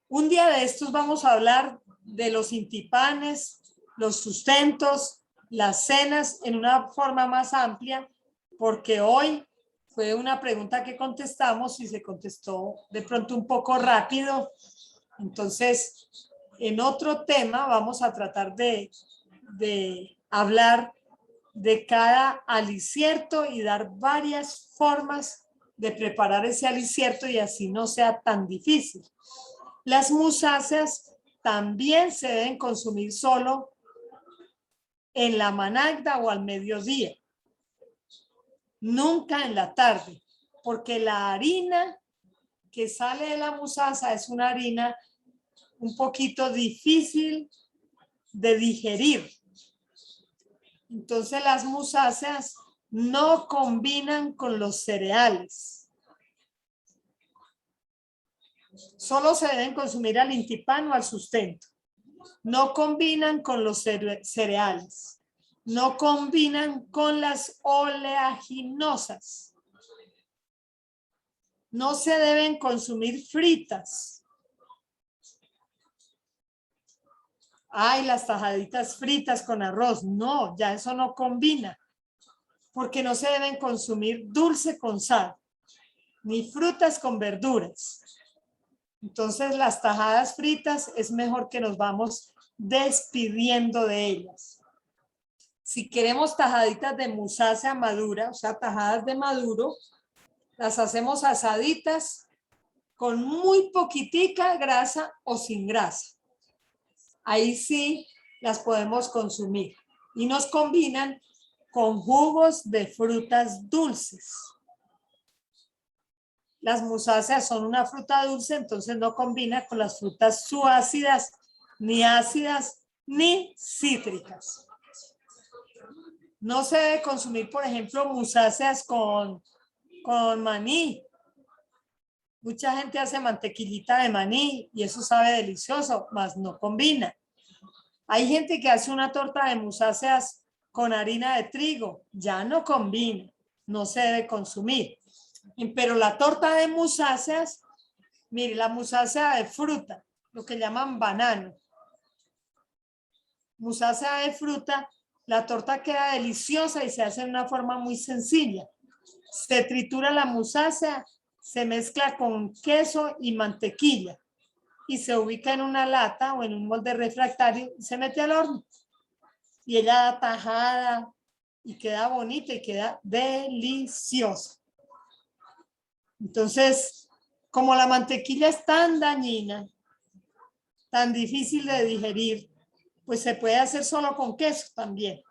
un día de estos vamos a hablar de los intipanes, los sustentos, las cenas en una forma más amplia, porque hoy fue una pregunta que contestamos y se contestó de pronto un poco rápido. Entonces, en otro tema vamos a tratar de hablar de cada alicierto y dar varias formas de preparar ese alicierto y así no sea tan difícil. Las musáceas también se deben consumir solo en la managda o al mediodía, nunca en la tarde, porque la harina que sale de la musácea es una harina un poquito difícil de digerir. Entonces las musáceas no combinan con los cereales. Solo se deben consumir al intipán o al sustento. No combinan con los cereales. No combinan con las oleaginosas. No se deben consumir fritas. Ay, las tajaditas fritas con arroz. No, ya eso no combina. Porque no se deben consumir dulce con sal, ni frutas con verduras. Entonces, las tajadas fritas es mejor que nos vamos despidiendo de ellas. Si queremos tajaditas de musácea madura, o sea, tajadas de maduro, las hacemos asaditas con muy poquitica grasa o sin grasa. Ahí sí las podemos consumir y nos combinan con jugos de frutas dulces. Las musáceas son una fruta dulce, entonces no combina con las frutas subácidas, ni ácidas, ni cítricas. No se debe consumir, por ejemplo, musáceas con maní. Mucha gente hace mantequillita de maní y eso sabe delicioso, mas no combina. Hay gente que hace una torta de musáceas con harina de trigo, ya no combina, no se debe consumir. Pero la torta de musáceas, mire, la musácea de fruta, lo que llaman banano. Musácea de fruta, la torta queda deliciosa y se hace de una forma muy sencilla. Se tritura la musácea, se mezcla con queso y mantequilla y se ubica en una lata o en un molde refractario y se mete al horno. Y ella da tajada y queda bonita y queda deliciosa. Entonces, como la mantequilla es tan dañina, tan difícil de digerir, pues se puede hacer solo con queso también.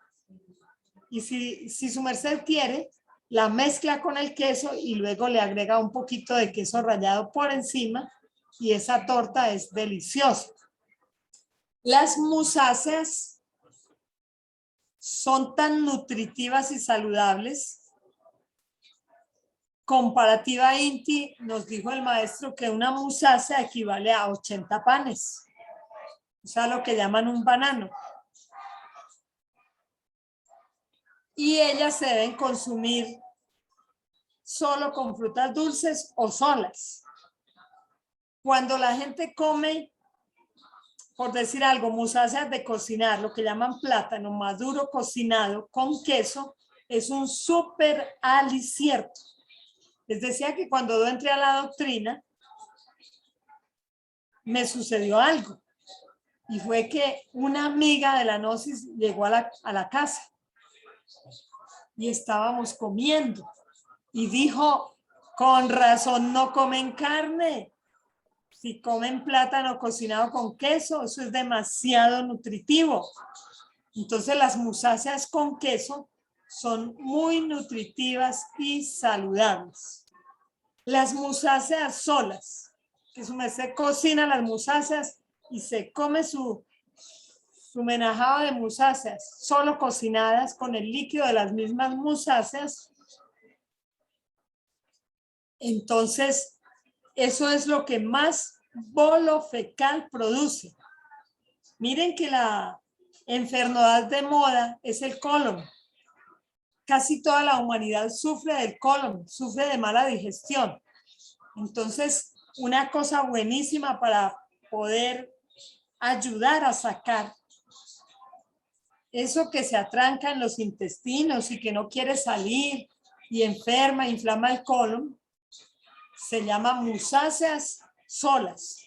Y si su merced quiere, la mezcla con el queso y luego le agrega un poquito de queso rallado por encima y esa torta es deliciosa. Las musáceas son tan nutritivas y saludables. Comparativa a Inti, nos dijo el maestro que una musácea equivale a 80 panes. O sea, lo que llaman un banano. Y ellas se deben consumir solo con frutas dulces o solas. Cuando la gente come, por decir algo, musáceas de cocinar, lo que llaman plátano maduro cocinado con queso, es un súper alicierto. Les decía que cuando yo entré a la doctrina, me sucedió algo. Y fue que una amiga de la Gnosis llegó a la casa y estábamos comiendo. Y dijo, con razón no comen carne. Si comen plátano cocinado con queso, eso es demasiado nutritivo. Entonces las musáceas con queso son muy nutritivas y saludables. Las musáceas solas, que su merced cocina las musáceas y se come su menajado de musáceas, solo cocinadas con el líquido de las mismas musáceas. Entonces, eso es lo que más bolo fecal produce. Miren que la enfermedad de moda es el colon. Casi toda la humanidad sufre del colon, sufre de mala digestión. Entonces, una cosa buenísima para poder ayudar a sacar eso que se atranca en los intestinos y que no quiere salir y enferma, inflama el colon, se llama musáceas solas,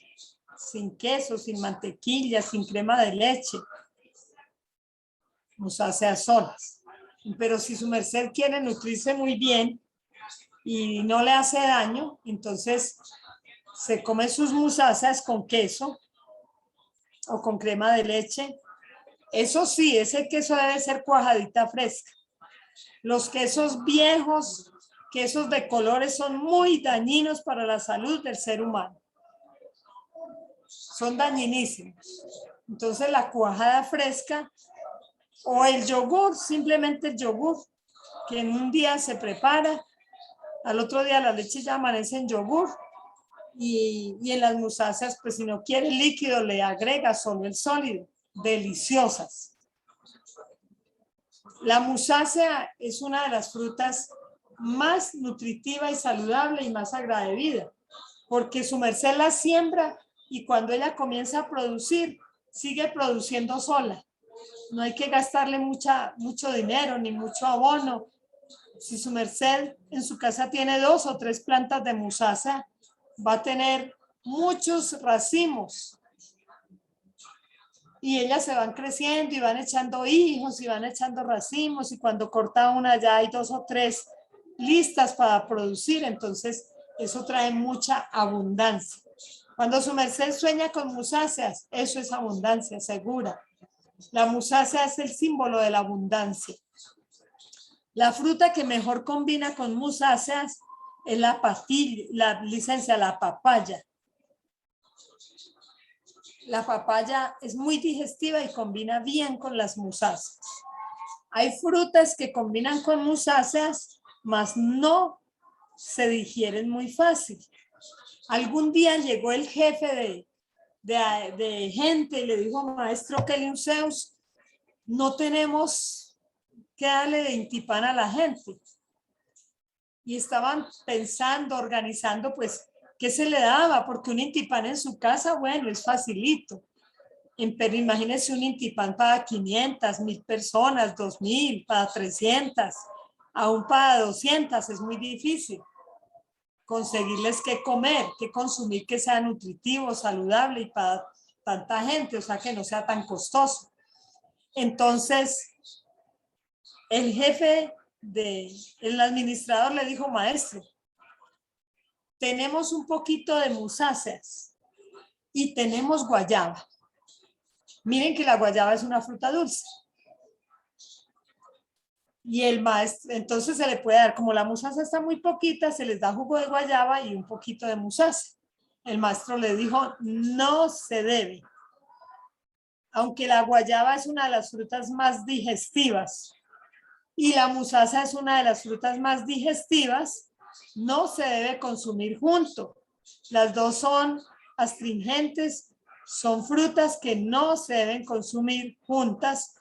sin queso, sin mantequilla, sin crema de leche. Musáceas solas. Pero si su merced quiere nutrirse muy bien y no le hace daño, entonces se come sus musáceas con queso o con crema de leche. Eso sí, ese queso debe ser cuajadita fresca. Los quesos viejos, quesos de colores, son muy dañinos para la salud del ser humano. Son dañinísimos. Entonces la cuajada fresca o el yogur, simplemente el yogur, que en un día se prepara, al otro día la leche ya amanece en yogur y en las musáceas, pues si no quiere líquido, le agrega solo el sólido. Deliciosas. La musácea es una de las frutas más nutritiva y saludable y más agradecida, porque su merced la siembra y cuando ella comienza a producir, sigue produciendo sola. No hay que gastarle mucho dinero ni mucho abono. Si su merced en su casa tiene 2 o 3 plantas de musácea, va a tener muchos racimos. Y ellas se van creciendo y van echando hijos y van echando racimos y cuando corta una ya hay 2 o 3 listas para producir. Entonces eso trae mucha abundancia. Cuando su merced sueña con musáceas, eso es abundancia segura. La musácea es el símbolo de la abundancia. La fruta que mejor combina con musáceas es la papaya. La papaya es muy digestiva y combina bien con las musáceas. Hay frutas que combinan con musáceas, mas no se digieren muy fácil. Algún día llegó el jefe de gente y le dijo, maestro Kelly Zeus, no tenemos que darle de intipán a la gente. Y estaban pensando, organizando, pues, ¿qué se le daba? Porque un intipán en su casa, bueno, es facilito. Pero imagínense un intipán para 500, 1000 personas, 2000, para 300, aún para 200, es muy difícil conseguirles qué comer, qué consumir que sea nutritivo, saludable y para tanta gente, o sea, que no sea tan costoso. Entonces, el jefe el administrador le dijo, maestro, tenemos un poquito de musáceas y tenemos guayaba. Miren que la guayaba es una fruta dulce. Y el maestro, entonces se le puede dar, como la musácea está muy poquita, se les da jugo de guayaba y un poquito de musácea. El maestro le dijo, no se debe. Aunque la guayaba es una de las frutas más digestivas y la musácea es una de las frutas más digestivas, no se debe consumir junto. Las dos son astringentes, son frutas que no se deben consumir juntas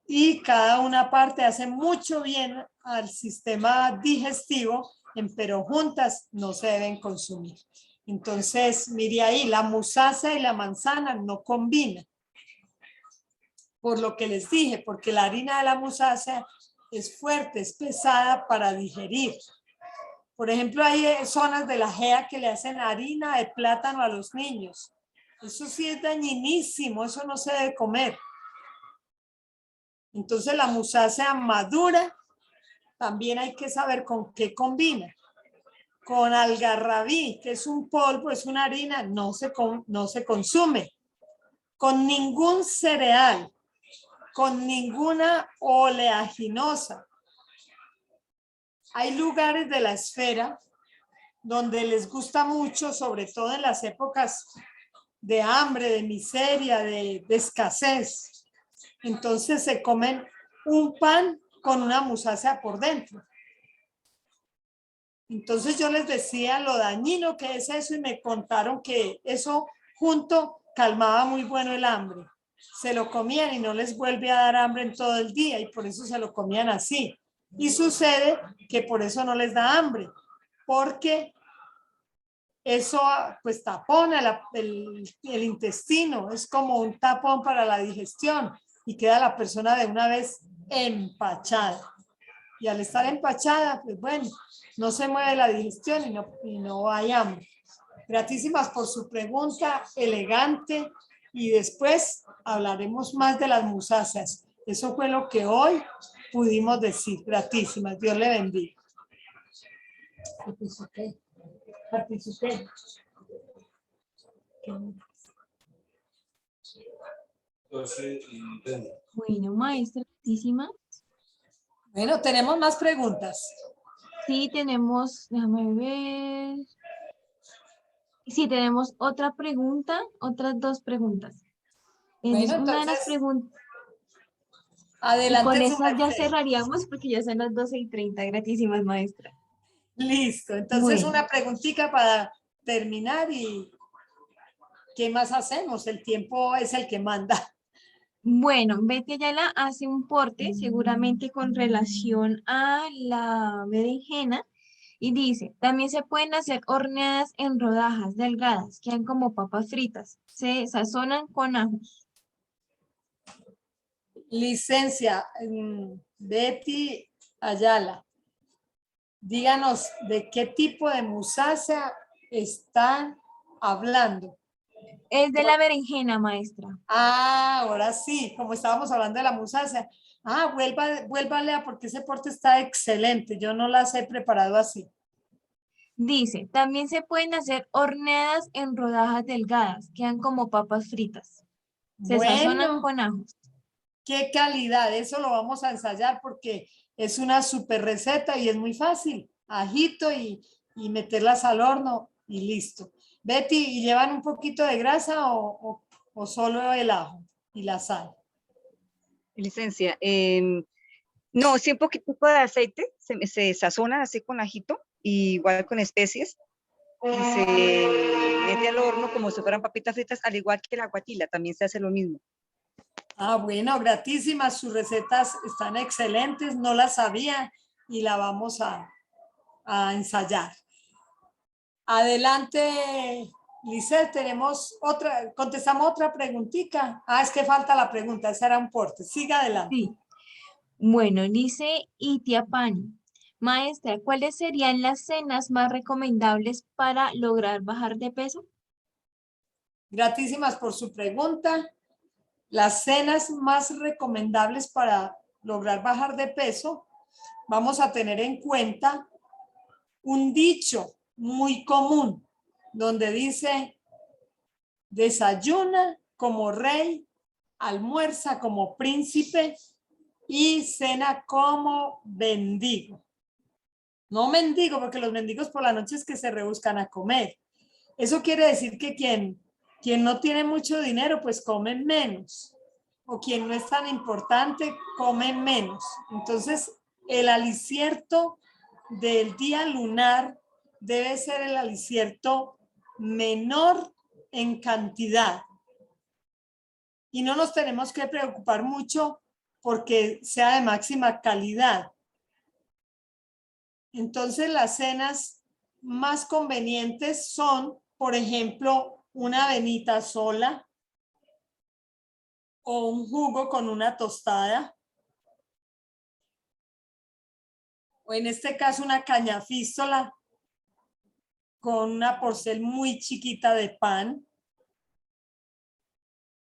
y cada una parte hace mucho bien al sistema digestivo, pero juntas no se deben consumir. Entonces, mire ahí, la musácea y la manzana no combinan. Por lo que les dije, porque la harina de la musácea es fuerte, es pesada para digerir. Por ejemplo, hay zonas de la JEA que le hacen harina de plátano a los niños. Eso sí es dañinísimo, eso no se debe comer. Entonces la musácea madura, también hay que saber con qué combina. Con algarrabí, que es un polvo, es una harina, no se consume. Con ningún cereal, con ninguna oleaginosa. Hay lugares de la esfera donde les gusta mucho, sobre todo en las épocas de hambre, de miseria, de escasez. Entonces se comen un pan con una musácea por dentro. Entonces yo les decía lo dañino que es eso y me contaron que eso junto calmaba muy bueno el hambre. Se lo comían y no les vuelve a dar hambre en todo el día y por eso se lo comían así. Y sucede que por eso no les da hambre, porque eso pues tapona el intestino, es como un tapón para la digestión y queda la persona de una vez empachada. Y al estar empachada, pues bueno, no se mueve la digestión y no hay hambre. Gratísimas por su pregunta, elegante, y después hablaremos más de las musáceas. Eso fue lo que hoy pudimos decir. Gratísimas, Dios le bendiga. Participé. Bueno, maestra, gratísima. Bueno, tenemos más preguntas. Sí, tenemos, déjame ver. Sí, tenemos otra pregunta, otras dos preguntas. Bueno, Una de las preguntas. Adelante. Y con esas ya cerraríamos porque ya son las 12:30. Gratísimas, maestra. Listo. Entonces, una preguntita para terminar y ¿qué más hacemos? El tiempo es el que manda. Bueno, Betty Ayala hace un porte seguramente con relación a la berenjena y dice, también se pueden hacer horneadas en rodajas delgadas, quedan como papas fritas, se sazonan con ajos. Licencia Betty Ayala, díganos de qué tipo de musácea están hablando. Es de la berenjena, maestra. Ah, ahora sí, como estábamos hablando de la musácea. Ah, vuélvale a porque ese porte está excelente. Yo no las he preparado así. Dice, también se pueden hacer horneadas en rodajas delgadas, quedan como papas fritas. Se sazonan con ajos. Qué calidad, eso lo vamos a ensayar porque es una super receta y es muy fácil. Ajito y meterlas al horno y listo. Betty, ¿y llevan un poquito de grasa o solo el ajo y la sal? Licencia, no, sí un poquito de aceite, se sazona así con ajito, igual con especies, y se mete al horno como si fueran papitas fritas, al igual que la guatila, también se hace lo mismo. Ah, bueno, gratísimas, sus recetas están excelentes, no las sabía y la vamos a ensayar. Adelante, Lisette, tenemos otra, contestamos otra preguntita. Ah, es que falta la pregunta, ese era un porte. Siga adelante. Sí. Bueno, dice Itiapani. Maestra, ¿cuáles serían las cenas más recomendables para lograr bajar de peso? Gratísimas por su pregunta. Las cenas más recomendables para lograr bajar de peso, vamos a tener en cuenta un dicho muy común, donde dice, desayuna como rey, almuerza como príncipe y cena como mendigo. No mendigo, porque los mendigos por la noche es que se rebuscan a comer. Eso quiere decir que quien no tiene mucho dinero, pues come menos. O quien no es tan importante, come menos. Entonces, el alicierto del día lunar debe ser el alicierto menor en cantidad. Y no nos tenemos que preocupar mucho porque sea de máxima calidad. Entonces, las cenas más convenientes son, por ejemplo, una avenita sola o un jugo con una tostada. O en este caso, una cañafístola con una porción muy chiquita de pan.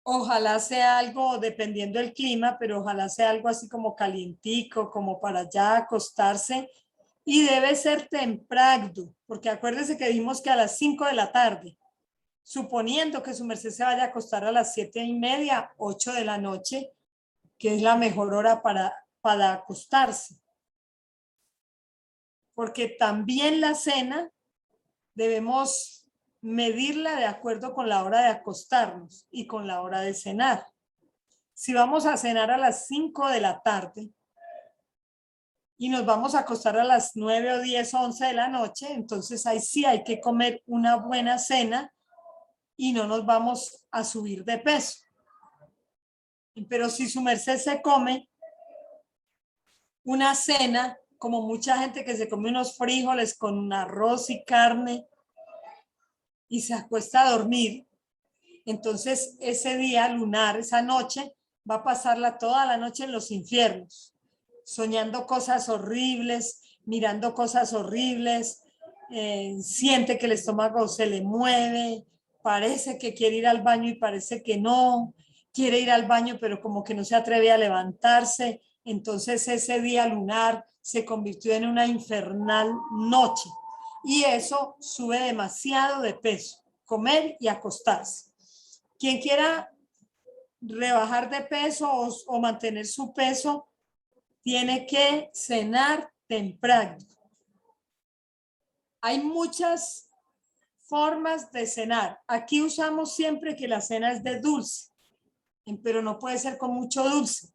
Ojalá sea algo, dependiendo del clima, pero ojalá sea algo así como calientico, como para ya acostarse. Y debe ser temprano, porque acuérdese que dijimos que a las 5 de la tarde, suponiendo que su merced se vaya a acostar a las 7:30, 8 de la noche, que es la mejor hora para acostarse. Porque también la cena debemos medirla de acuerdo con la hora de acostarnos y con la hora de cenar. Si vamos a cenar a las 5 de la tarde y nos vamos a acostar a las 9 o 10, 11 de la noche, entonces ahí sí hay que comer una buena cena y no nos vamos a subir de peso. Pero si su merced se come una cena, como mucha gente que se come unos frijoles con arroz y carne y se acuesta a dormir, entonces ese día lunar, esa noche, va a pasarla toda la noche en los infiernos, soñando cosas horribles, mirando cosas horribles, siente que el estómago se le mueve, parece que quiere ir al baño y parece que no, quiere ir al baño pero como que no se atreve a levantarse. Entonces ese día lunar se convirtió en una infernal noche y eso sube demasiado de peso, comer y acostarse. Quien quiera rebajar de peso o mantener su peso, tiene que cenar temprano. Hay muchas formas de cenar. Aquí usamos siempre que la cena es de dulce, pero no puede ser con mucho dulce,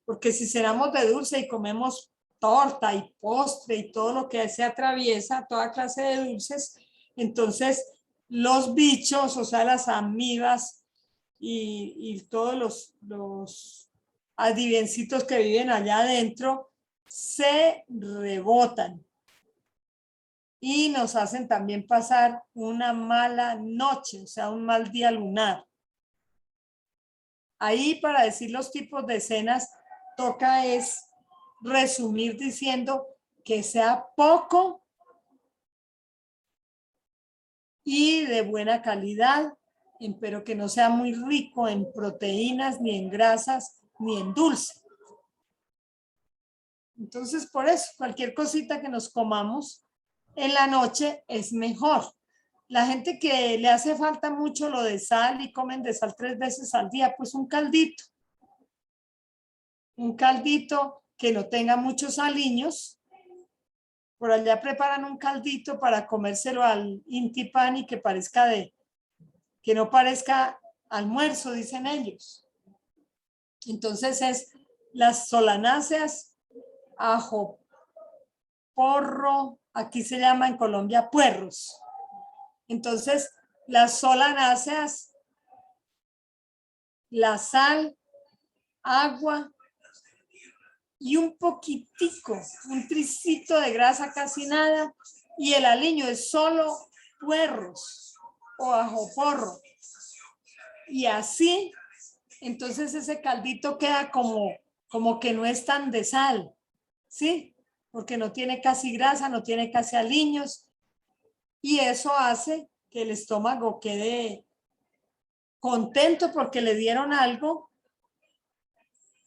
porque si cenamos de dulce y comemos torta y postre y todo lo que se atraviesa, toda clase de dulces, entonces los bichos, o sea, las amibas y todos los adivencitos que viven allá adentro se rebotan y nos hacen también pasar una mala noche, o sea, un mal día lunar. Ahí, para decir los tipos de cenas, toca es resumir diciendo que sea poco y de buena calidad, pero que no sea muy rico en proteínas, ni en grasas, ni en dulce. Entonces, por eso, cualquier cosita que nos comamos en la noche es mejor. La gente que le hace falta mucho lo de sal y comen de sal 3 veces al día, pues un caldito. Un caldito que no tenga muchos aliños. Por allá preparan un caldito para comérselo al Inti Pan y que no parezca almuerzo, dicen ellos. Entonces es las solanáceas, ajo, porro, aquí se llama en Colombia puerros. Entonces las solanáceas, la sal, agua y un poquitico, un tricito de grasa, casi nada, y el aliño es solo puerros o ajo porro. Y así, entonces ese caldito queda como que no es tan de sal, ¿sí? Porque no tiene casi grasa, no tiene casi aliños, y eso hace que el estómago quede contento porque le dieron algo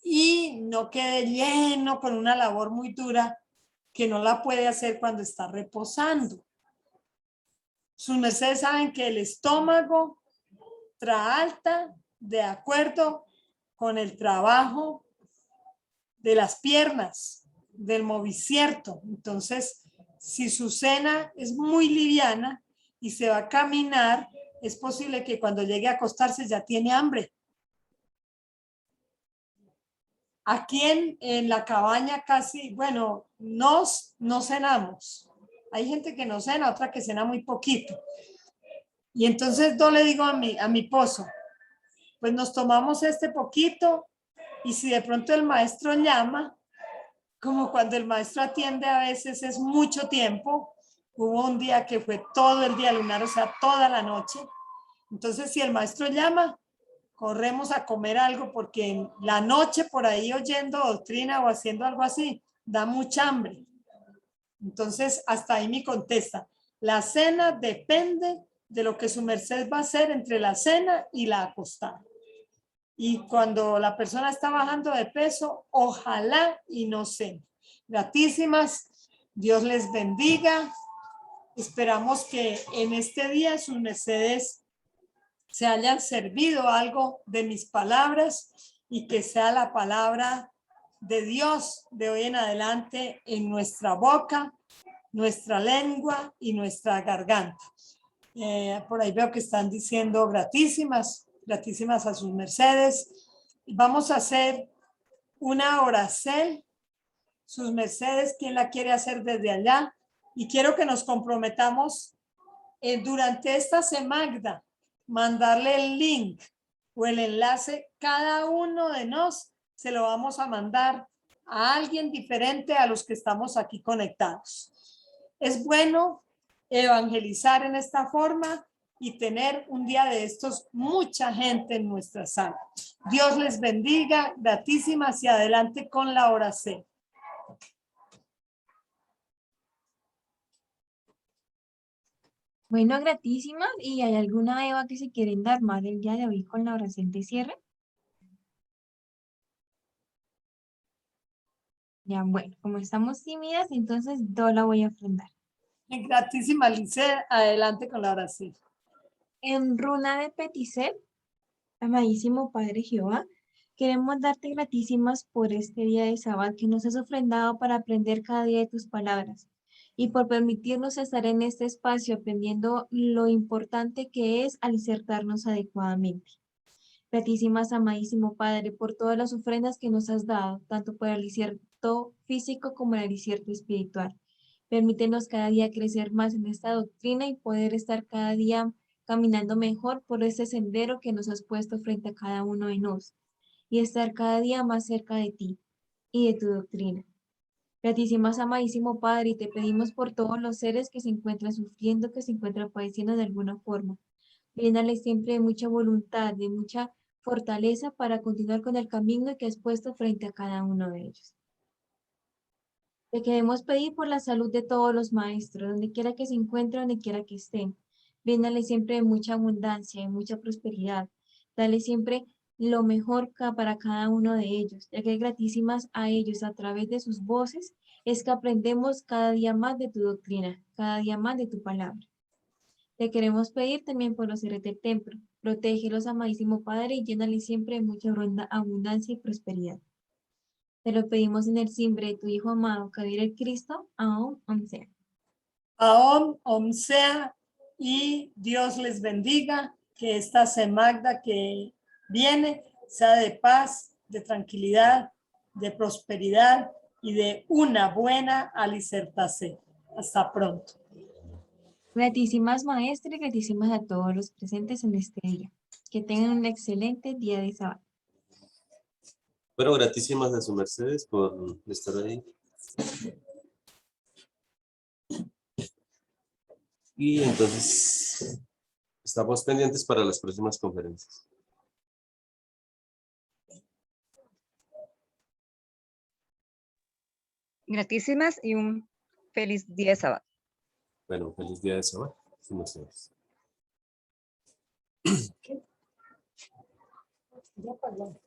y no quede lleno con una labor muy dura que no la puede hacer cuando está reposando. Sus mercedes saben que el estómago traalta de acuerdo con el trabajo de las piernas, del movicierto. Entonces, si su cena es muy liviana y se va a caminar, es posible que cuando llegue a acostarse ya tiene hambre. Aquí en la cabaña casi, bueno, no cenamos. Hay gente que no cena, otra que cena muy poquito. Y entonces yo le digo a mi pozo, pues nos tomamos este poquito y si de pronto el maestro llama, como cuando el maestro atiende a veces es mucho tiempo, hubo un día que fue todo el día lunar, o sea, toda la noche. Entonces, si el maestro llama, corremos a comer algo porque en la noche por ahí oyendo doctrina o haciendo algo así, da mucha hambre. Entonces, hasta ahí mi contesta. La cena depende de lo que su merced va a hacer entre la cena y la acostada. Y cuando la persona está bajando de peso, ojalá y no cene. Gratísimas, Dios les bendiga. Esperamos que en este día sus mercedes se hayan servido algo de mis palabras y que sea la palabra de Dios de hoy en adelante en nuestra boca, nuestra lengua y nuestra garganta. Por ahí veo que están diciendo gratísimas a sus mercedes. Vamos a hacer una oración. Sus mercedes, ¿quién la quiere hacer desde allá? Y quiero que nos comprometamos durante esta semana, mandarle el link o el enlace. Cada uno de nos se lo vamos a mandar a alguien diferente a los que estamos aquí conectados. Es bueno evangelizar en esta forma y tener un día de estos mucha gente en nuestra sala. Dios les bendiga, gratísimas, y adelante con la oración. Bueno, gratísimas. ¿Y hay alguna Eva que se quieren dar más el día de hoy con la oración de cierre? Ya, bueno, como estamos tímidas, entonces yo la voy a ofrendar. Gratísima, Lice, adelante con la oración. En runa de Peticel, amadísimo Padre Jehová, queremos darte gratísimas por este día de sábado que nos has ofrendado para aprender cada día de tus palabras y por permitirnos estar en este espacio aprendiendo lo importante que es alicertarnos adecuadamente. Gratísimas, amadísimo Padre, por todas las ofrendas que nos has dado, tanto por el alicierto físico como el alicierto espiritual. Permítenos cada día crecer más en esta doctrina y poder estar cada día caminando mejor por ese sendero que nos has puesto frente a cada uno de nosotros y estar cada día más cerca de ti y de tu doctrina. Gratísimas, amadísimo Padre, y te pedimos por todos los seres que se encuentran sufriendo, que se encuentran padeciendo de alguna forma. Llénale siempre de mucha voluntad, de mucha fortaleza para continuar con el camino que has puesto frente a cada uno de ellos. Te queremos pedir por la salud de todos los maestros, donde quiera que se encuentren, donde quiera que estén. Bríndale siempre de mucha abundancia, de mucha prosperidad. Dale siempre lo mejor para cada uno de ellos, ya que gratísimas a ellos a través de sus voces es que aprendemos cada día más de tu doctrina, cada día más de tu palabra. Te queremos pedir también por los seres del templo. Protégelos, amadísimo Padre, y llénale siempre de mucha abundancia y prosperidad. Te lo pedimos en el simbre de tu Hijo amado, que vive el Cristo, Aún, Omsea. Aún, Omsea, y Dios les bendiga, que esta semana que viene sea de paz, de tranquilidad, de prosperidad y de una buena alicertación. Hasta pronto. Gratísimas maestras y gratísimas a todos los presentes en este día. Que tengan un excelente día de sábado. Bueno, gratísimas a sus mercedes por estar ahí. Y entonces estamos pendientes para las próximas conferencias. Gratísimas y un feliz día de sábado. Bueno, feliz día de sábado. Sus mercedes. Ya pagó.